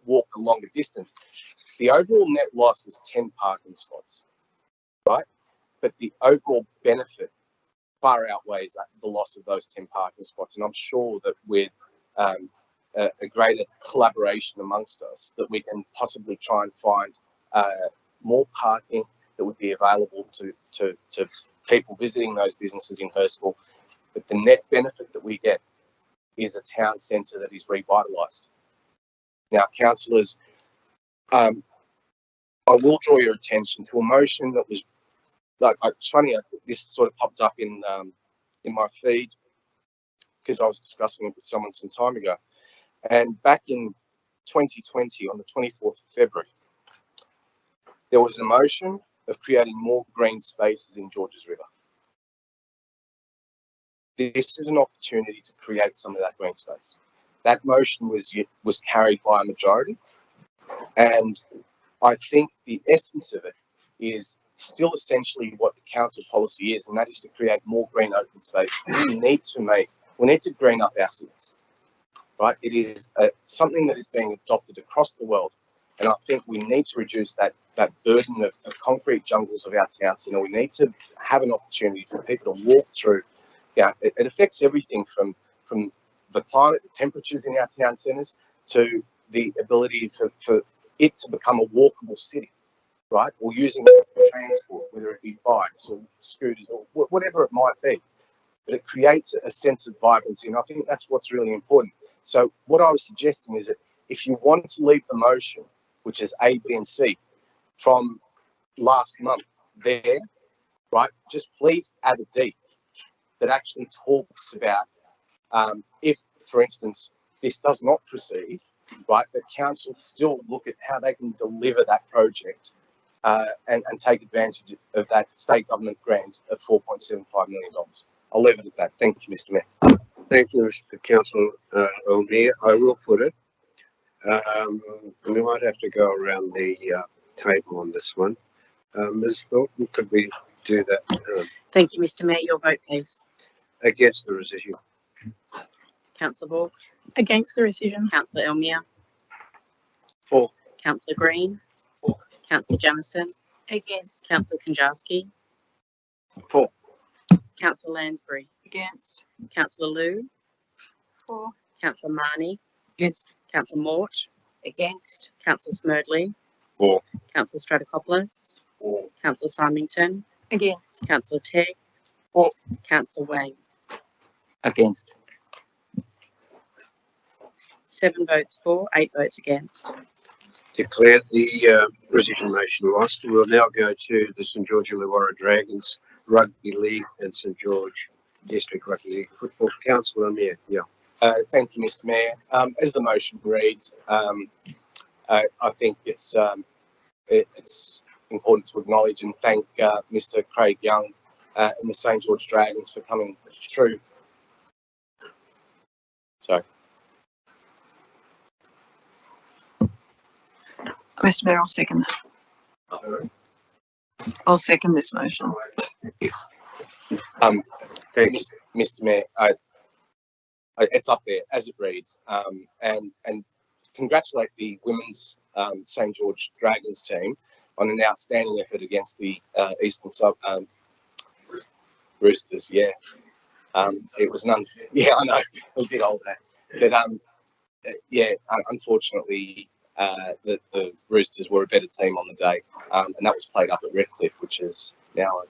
walk a longer distance. The overall net loss is 10 parking spots, right? But the overall benefit far outweighs the loss of those 10 parking spots, and I'm sure that with a greater collaboration amongst us, that we can possibly try and find more parking that would be available to people visiting those businesses in Hurstville. But the net benefit that we get is a town centre that is revitalised. Now, councillors, I will draw your attention to a motion that was, like, it's funny, this sort of popped up in my feed because I was discussing it with someone some time ago. And back in 2020, on the 24th of February, there was a motion of creating more green spaces in Georges River. This is an opportunity to create some of that green space. That motion was carried by a majority, and I think the essence of it is still essentially what the council policy is, and that is to create more green open space. We need to green up our cities, right? It is something that is being adopted across the world, and I think we need to reduce that burden of concrete jungles of our towns. You know, we need to have an opportunity for people to walk through. Yeah, it affects everything from the climate, the temperatures in our town centres, to the ability for it to become a walkable city, right? Or using it for transport, whether it be bikes or scooters or whatever it might be. But it creates a sense of vibrancy, and I think that's what's really important. So what I was suggesting is that if you want to leave the motion, which is A, B, and C, from last month there, right, just please add a D that actually talks about if, for instance, this does not proceed, right, the council still look at how they can deliver that project and take advantage of that state government grant of $4.75 million. I'll leave it at that. Thank you, Mr. Mayor. Thank you, Mr. Councillor O'Meara. I will put it. We might have to go around the table on this one. Ms. Thornton, could we do that? Thank you, Mr. Mayor. Your vote, please. Against the rescission. Councillor Ball. Against the rescission. Councillor Elmere. For. Councillor Green. For. Councillor Jamieson. Against. Councillor Konjarski. For. Councillor Lansbury. Against. Councillor Liu. For. Councillor Marnie. Against. Councillor Mort. Against. Councillor Smerdley. For. Councillor Stratocopoulos. For. Councillor Symington. Against. Councillor Tegg. For. Councillor Wang. Against. 7 votes for, 8 votes against. Declare the rescission motion lost. We'll now go to the St George Illawarra Dragons Rugby League and St George District Rugby League Football. Councillor O'Meara. Yeah. Thank you, Mr. Mayor. As the motion reads, I think it's important to acknowledge and thank Mr. Craig Young and the St George Dragons for coming through. Sorry. Mr. Mayor, I'll second that. I'll second this motion. Mr. Mayor, it's up there as it reads, and congratulate the women's St George Dragons team on an outstanding effort against the Eastern Roosters. Yeah, it was yeah, I know, a bit older, but yeah, unfortunately, the Roosters were a better team on the day, and that was played up at Redcliffe, which is now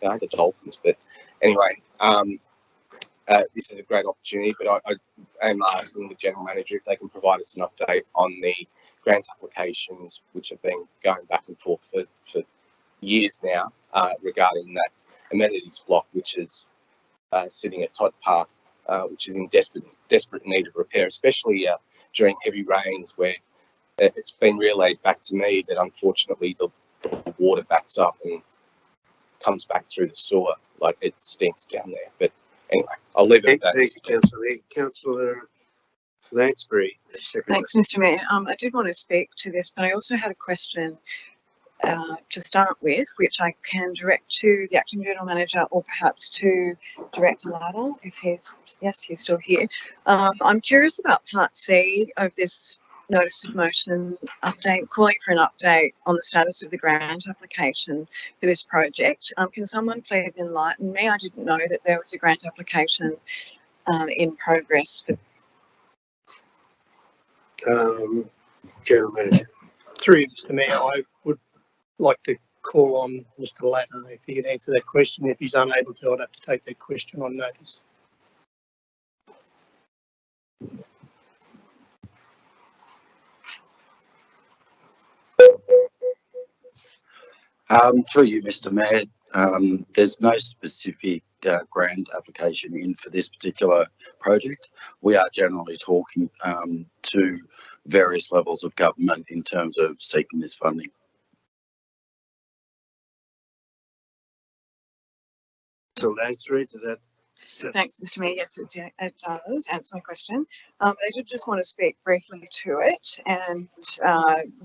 the Dolphins. But anyway, this is a great opportunity, but I am asking the General Manager if they can provide us an update on the grant applications, which have been going back and forth for years now, regarding that amenities block, which is sitting at Todd Park, which is in desperate need of repair, especially during heavy rains, where it's been relayed back to me that unfortunately the water backs up and comes back through the sewer. Like, it stinks down there. But anyway, I'll leave it at that. Thanks, Councillor. Councillor Lansbury. Thanks, Mr. Mayor. I did want to speak to this, but I also had a question to start with, which I can direct to the Acting General Manager or perhaps to Director Latta, if he's still here. I'm curious about Part C of this notice of motion update, calling for an update on the status of the grant application for this project. Can someone please enlighten me? I didn't know that there was a grant application in progress. General Manager. Through you, Mr. Mayor, I would like to call on Mr. Latta if he can answer that question. If he's unable to, I'd have to take that question on notice. Through you, Mr. Mayor, there's no specific grant application in for this particular project. We are generally talking to various levels of government in terms of seeking this funding. So Lansbury, does that? Thanks, Mr. Mayor. Yes, it does answer my question. I did just want to speak briefly to it, and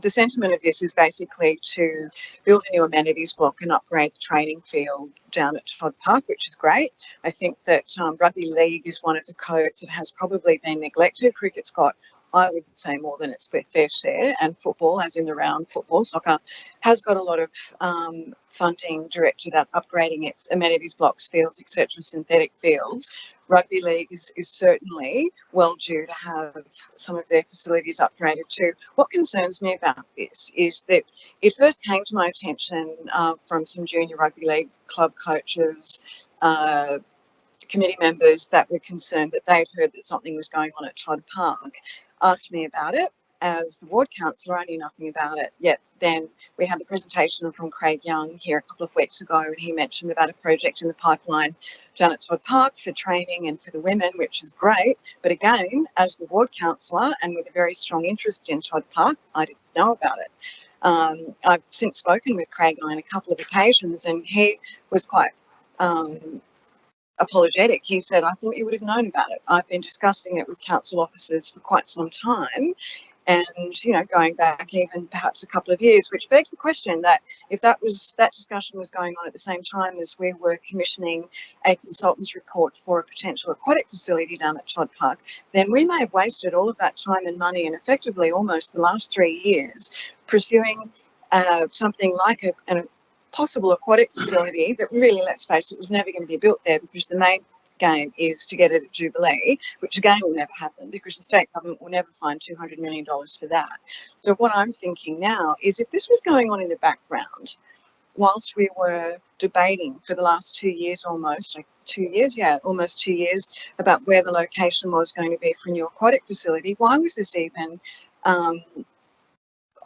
the sentiment of this is basically to build a new amenities block and upgrade the training field down at Todd Park, which is great. I think that rugby league is one of the codes that has probably been neglected. Cricket's got I would say more than its fair share, and football, as in the round football, soccer, has got a lot of funding directed at upgrading its amenities blocks, fields, etc., synthetic fields. Rugby league is certainly well due to have some of their facilities upgraded too. What concerns me about this is that it first came to my attention from some junior rugby league club coaches, committee members that were concerned that they'd heard that something was going on at Todd Park, asked me about it. As the ward councillor, I knew nothing about it. Yet then we had the presentation from Craig Young here a couple of weeks ago, and he mentioned about a project in the pipeline down at Todd Park for training and for the women, which is great. But again, as the ward councillor and with a very strong interest in Todd Park, I didn't know about it. I've since spoken with Craig on a couple of occasions, and he was quite apologetic. He said, I thought you would have known about it. I've been discussing it with council officers for quite some time, and going back even perhaps a couple of years, which begs the question that if that discussion was going on at the same time as we were commissioning a consultant's report for a potential aquatic facility down at Todd Park, then we may have wasted all of that time and money and effectively almost the last 3 years pursuing something like a possible aquatic facility that really, let's face it, was never going to be built there, because the main game is to get it at Jubilee, which again will never happen because the state government will never find $200 million for that. So what I'm thinking now is, if this was going on in the background whilst we were debating for the last 2 years, almost 2 years about where the location was going to be for a new aquatic facility, why was this even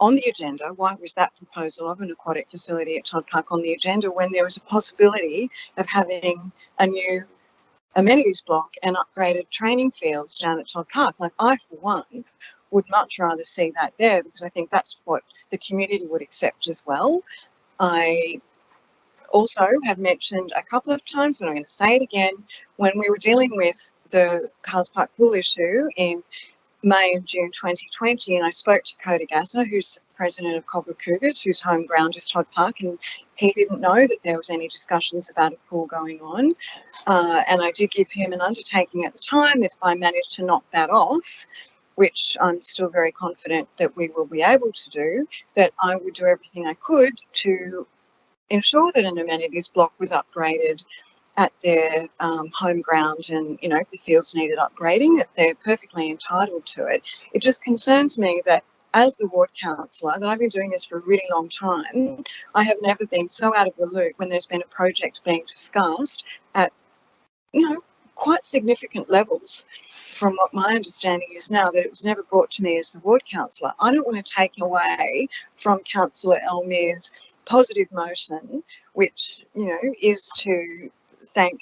on the agenda? Why was that proposal of an aquatic facility at Todd Park on the agenda when there was a possibility of having a new amenities block and upgraded training fields down at Todd Park? Like, I, for one, would much rather see that there, because I think that's what the community would accept as well. I also have mentioned a couple of times, but I'm going to say it again, when we were dealing with the Cars Park Pool issue in May and June 2020, and I spoke to Coda Gasser, who's the president of Cobra Cougars, whose home ground is Todd Park, and he didn't know that there was any discussions about a pool going on. And I did give him an undertaking at the time that if I managed to knock that off, which I'm still very confident that we will be able to do, that I would do everything I could to ensure that an amenities block was upgraded at their home ground, and if the fields needed upgrading, that they're perfectly entitled to it. It just concerns me that as the ward councillor, that I've been doing this for a really long time, I have never been so out of the loop when there's been a project being discussed at quite significant levels. From what my understanding is now, that it was never brought to me as the ward councillor. I don't want to take away from Councillor Elmir's positive motion, which is to thank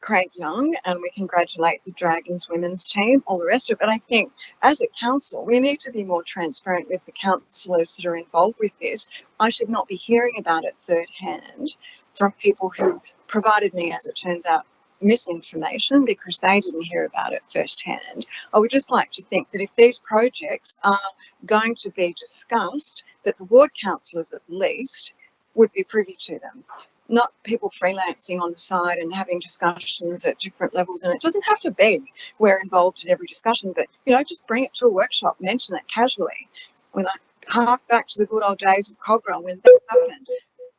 Craig Young, and we congratulate the Dragons women's team, all the rest of it. But I think as a council, we need to be more transparent with the councillors that are involved with this. I should not be hearing about it third hand from people who provided me, as it turns out, misinformation because they didn't hear about it firsthand. I would just like to think that if these projects are going to be discussed, that the ward councillors at least would be privy to them. Not people freelancing on the side and having discussions at different levels. And it doesn't have to be we're involved in every discussion, but just bring it to a workshop, mention it casually. When I hark back to the good old days of Cobra, when that happened,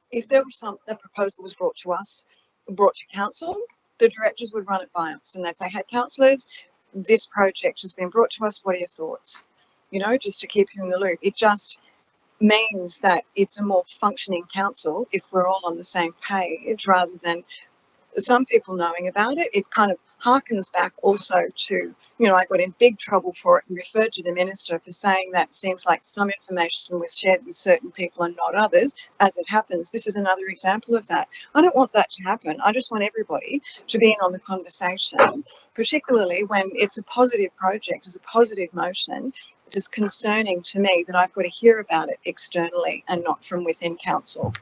if there was the proposal was brought to council, the directors would run it by us and they'd say, hey, councillors, this project has been brought to us, what are your thoughts? Just to keep you in the loop. It just means that it's a more functioning council if we're all on the same page, rather than some people knowing about it. It kind of harkens back also to, I got in big trouble for it and referred to the minister for saying that it seems like some information was shared with certain people and not others. As it happens, this is another example of that. I don't want that to happen. I just want everybody to be in on the conversation, particularly when it's a positive project, it's a positive motion. It is concerning to me that I've got to hear about it externally and not from within council.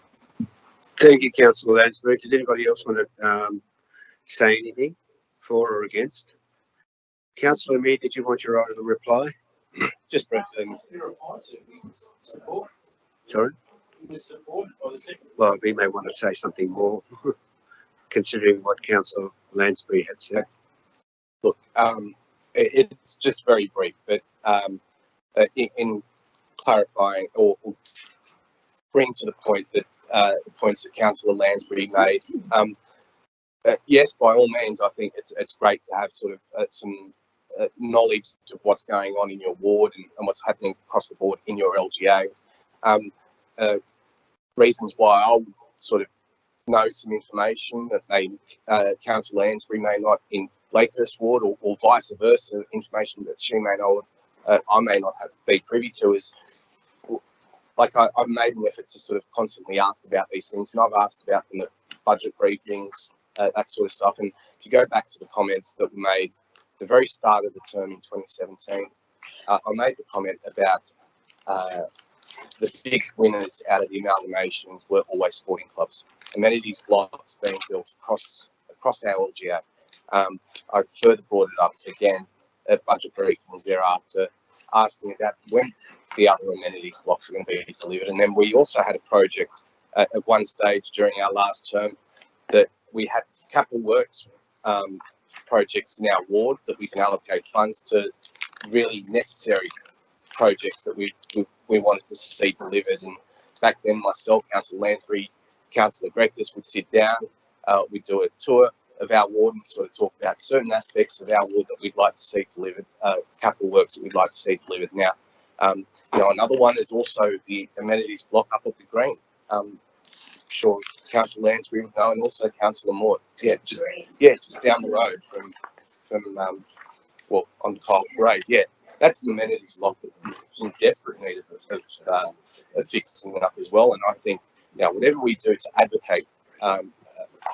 Thank you, Councillor Lansbury. Did anybody else want to say anything for or against? Councillor Mead, did you want your right to reply? Just briefly. Sorry? Well, we may want to say something more, considering what Councillor Lansbury had said. Look, It's just very brief, but in clarifying or bring to the point that the points that Councillor Lansbury made. Yes, by all means, I think it's great to have sort of some knowledge of what's going on in your ward and what's happening across the board in your LGA. Reasons why I would sort of know some information that Councillor Lansbury may not in Lakehurst ward, or vice versa, information that she may know I may not be privy to is. Like I've made an effort to sort of constantly ask about these things, and I've asked about them at budget briefings, that sort of stuff. And if you go back to the comments that were made at the very start of the term in 2017, I made the comment about the big winners out of the amalgamations were always sporting clubs. Amenities blocks being built across our LGA. I further brought it up again at budget briefings thereafter, asking about when the other amenities blocks are going to be delivered. And then we also had a project at one stage during our last term that we had capital works projects in our ward that we can allocate funds to really necessary projects that we wanted to see delivered. And back then, myself, Councillor Lansbury, Councillor Grekus would sit down, we'd do a tour of our ward and sort of talk about certain aspects of our ward that we'd like to see delivered, capital works that we'd like to see delivered. Now, another one is also the amenities block up at the Green. Sure, Councillor Lansbury would know, and also Councillor Moore. Just down the road from on Kyle Parade. Yeah, that's an amenities block that is in desperate need of fixing it up as well. And I think whatever we do to advocate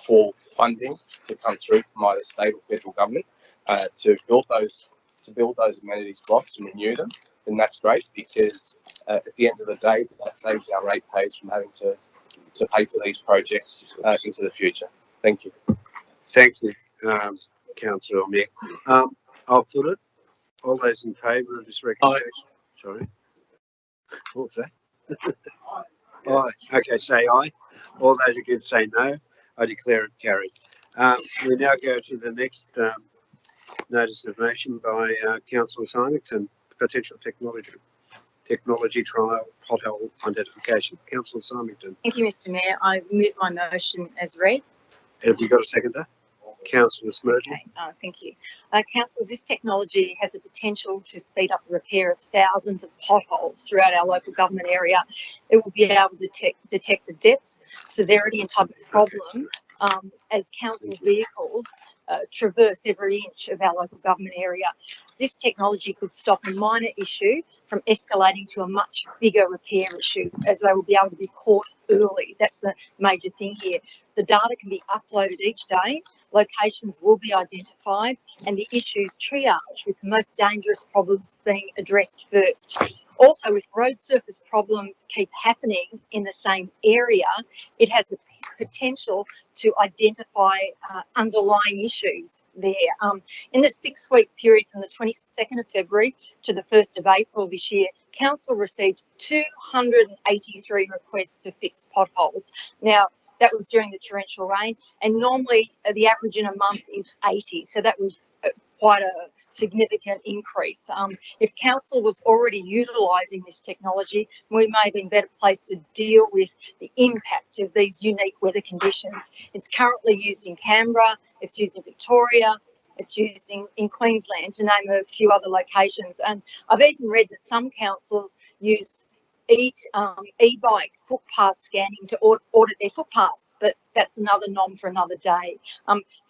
for funding to come through from either state or federal government to build those amenities blocks and renew them, then that's great, because at the end of the day, that saves our ratepayers from having to pay for these projects into the future. Thank you. Thank you, Councillor Mick. I'll put it. All those in favour of this recommendation? Sorry. What was that? Aye. Okay, say aye. All those against say no. I declare it carried. We now go to the next notice of motion by Councillor Symington, potential technology trial pothole identification. Councillor Symington. Thank you, Mr. Mayor. I move my motion as read. Have you got a seconder? Councillor Smirton. Okay, thank you. Councillors, this technology has the potential to speed up the repair of thousands of potholes throughout our local government area. It will be able to detect the depth, severity and type of problem as council vehicles traverse every inch of our local government area. This technology could stop a minor issue from escalating to a much bigger repair issue, as they will be able to be caught early. That's the major thing here. The data can be uploaded each day, locations will be identified, and the issues triaged, with the most dangerous problems being addressed first. Also, if road surface problems keep happening in the same area, it has the potential to identify underlying issues there. In the 6-week period from the 22nd of February to the 1st of April this year, Council received 283 requests to fix potholes. Now, that was during the torrential rain, and normally the average in a month is 80, so that was quite a significant increase. If council was already utilising this technology, we may be better placed to deal with the impact of these unique weather conditions. It's currently used in Canberra, it's used in Victoria, it's used in Queensland, to name a few other locations. And I've even read that some councils use e-bike footpath scanning to audit their footpaths, but that's another nom for another day.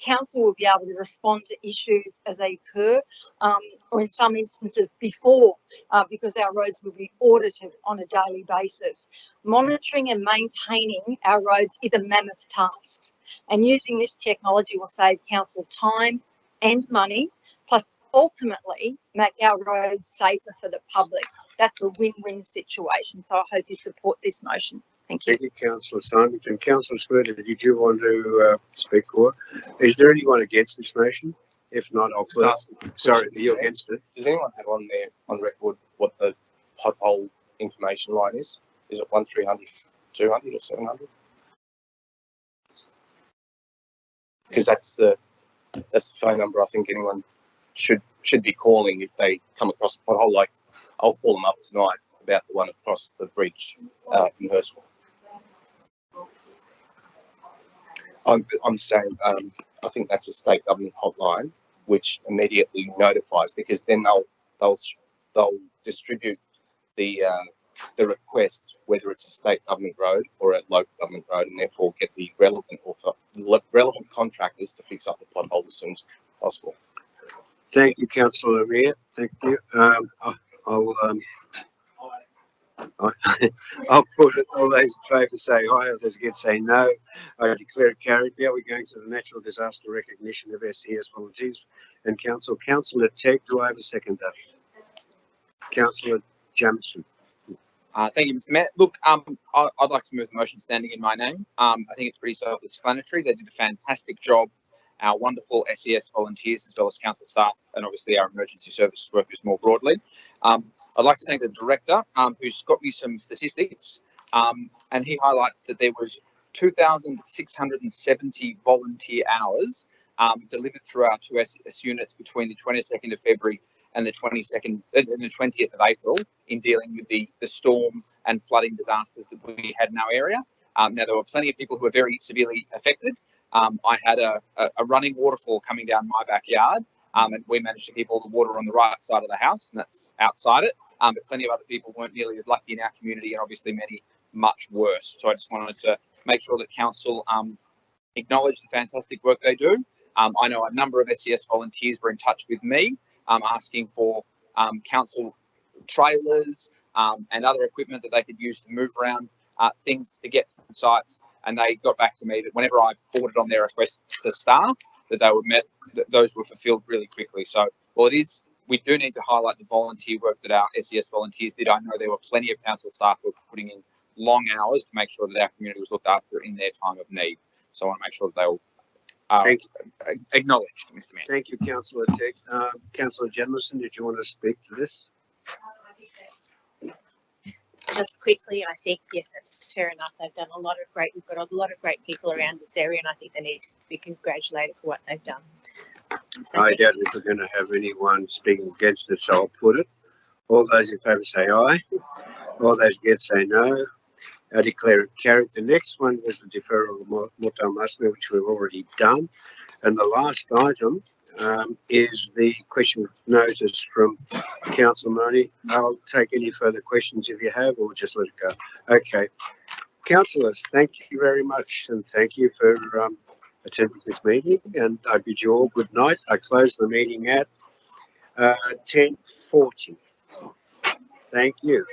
Council will be able to respond to issues as they occur, or in some instances before, because our roads will be audited on a daily basis. Monitoring and maintaining our roads is a mammoth task, and using this technology will save council time and money, plus ultimately make our roads safer for the public. That's a win-win situation. So I hope you support this motion. Thank you. Thank you, Councillor Symington. Councillor Smirton, did you want to speak for? Is there anyone against this motion? If not, I'll put it. Sorry, are you against it? Does anyone have on record what the pothole information line is? Is it 1300, 200 or 700? Because that's the phone number I think anyone should should be calling if they come across a pothole. Like, I'll call them up tonight about the one across the bridge in Hurstville. I'm saying I think that's a state government hotline which immediately notifies, because then they'll distribute the request, whether it's a state government road or a local government road, and therefore get the relevant contractors to fix up the pothole as soon as possible. Thank you, Councillor Mayor. Thank you. I'll put it. All those in favour say aye. Others against say no. I declare it carried. Now we're going to the natural disaster recognition of SES volunteers and council. Councillor Tegg, do I have a seconder? Councillor Jamieson. Thank you, Mr. Mayor. Look, I'd like to move the motion standing in my name. I think it's pretty self-explanatory. They did a fantastic job. Our wonderful SES volunteers, as well as council staff, and obviously our emergency services workers more broadly. I'd like to thank the director, who's got me some statistics, and he highlights that there was 2,670 volunteer hours delivered through our 2 SES units between the 22nd of February and the 22nd and the 20th of April in dealing with the storm and flooding disasters that we had in our area. Now, there were plenty of people who were very severely affected. I had a running waterfall coming down my backyard, and we managed to keep all the water on the right side of the house, and that's outside it. But plenty of other people weren't nearly as lucky in our community, and obviously many much worse. So I just wanted to make sure that council acknowledge the fantastic work they do. I know a number of SES volunteers were in touch with me, asking for council trailers and other equipment that they could use to move around things to get to the sites. And they got back to me that whenever I forwarded on their requests to staff, that they were met, that those were fulfilled really quickly. So, well, we do need to highlight the volunteer work that our SES volunteers did. I know there were plenty of council staff who were putting in long hours to make sure that our community was looked after in their time of need. So I want to make sure that they will acknowledged, Mr. Mayor. Thank you, Councillor Tegg. Councillor Jamieson, did you want to speak to this? Just quickly, I think, yes, that's fair enough. They've done a lot of great, we've got a lot of great people around this area, and I think they need to be congratulated for what they've done. So I doubt if we're going to have anyone speaking against it, so I'll put it. All those in favour say aye. All those against say no. I declare it carried. The next one was the deferral of Mortal Masma, which we've already done. And the last item is the question notice from Council Money. I'll take any further questions if you have, or just let it go. Okay. Councillors, thank you very much, and thank you for attending this meeting, and I bid you all good night. I close the meeting at 10:40. Thank you.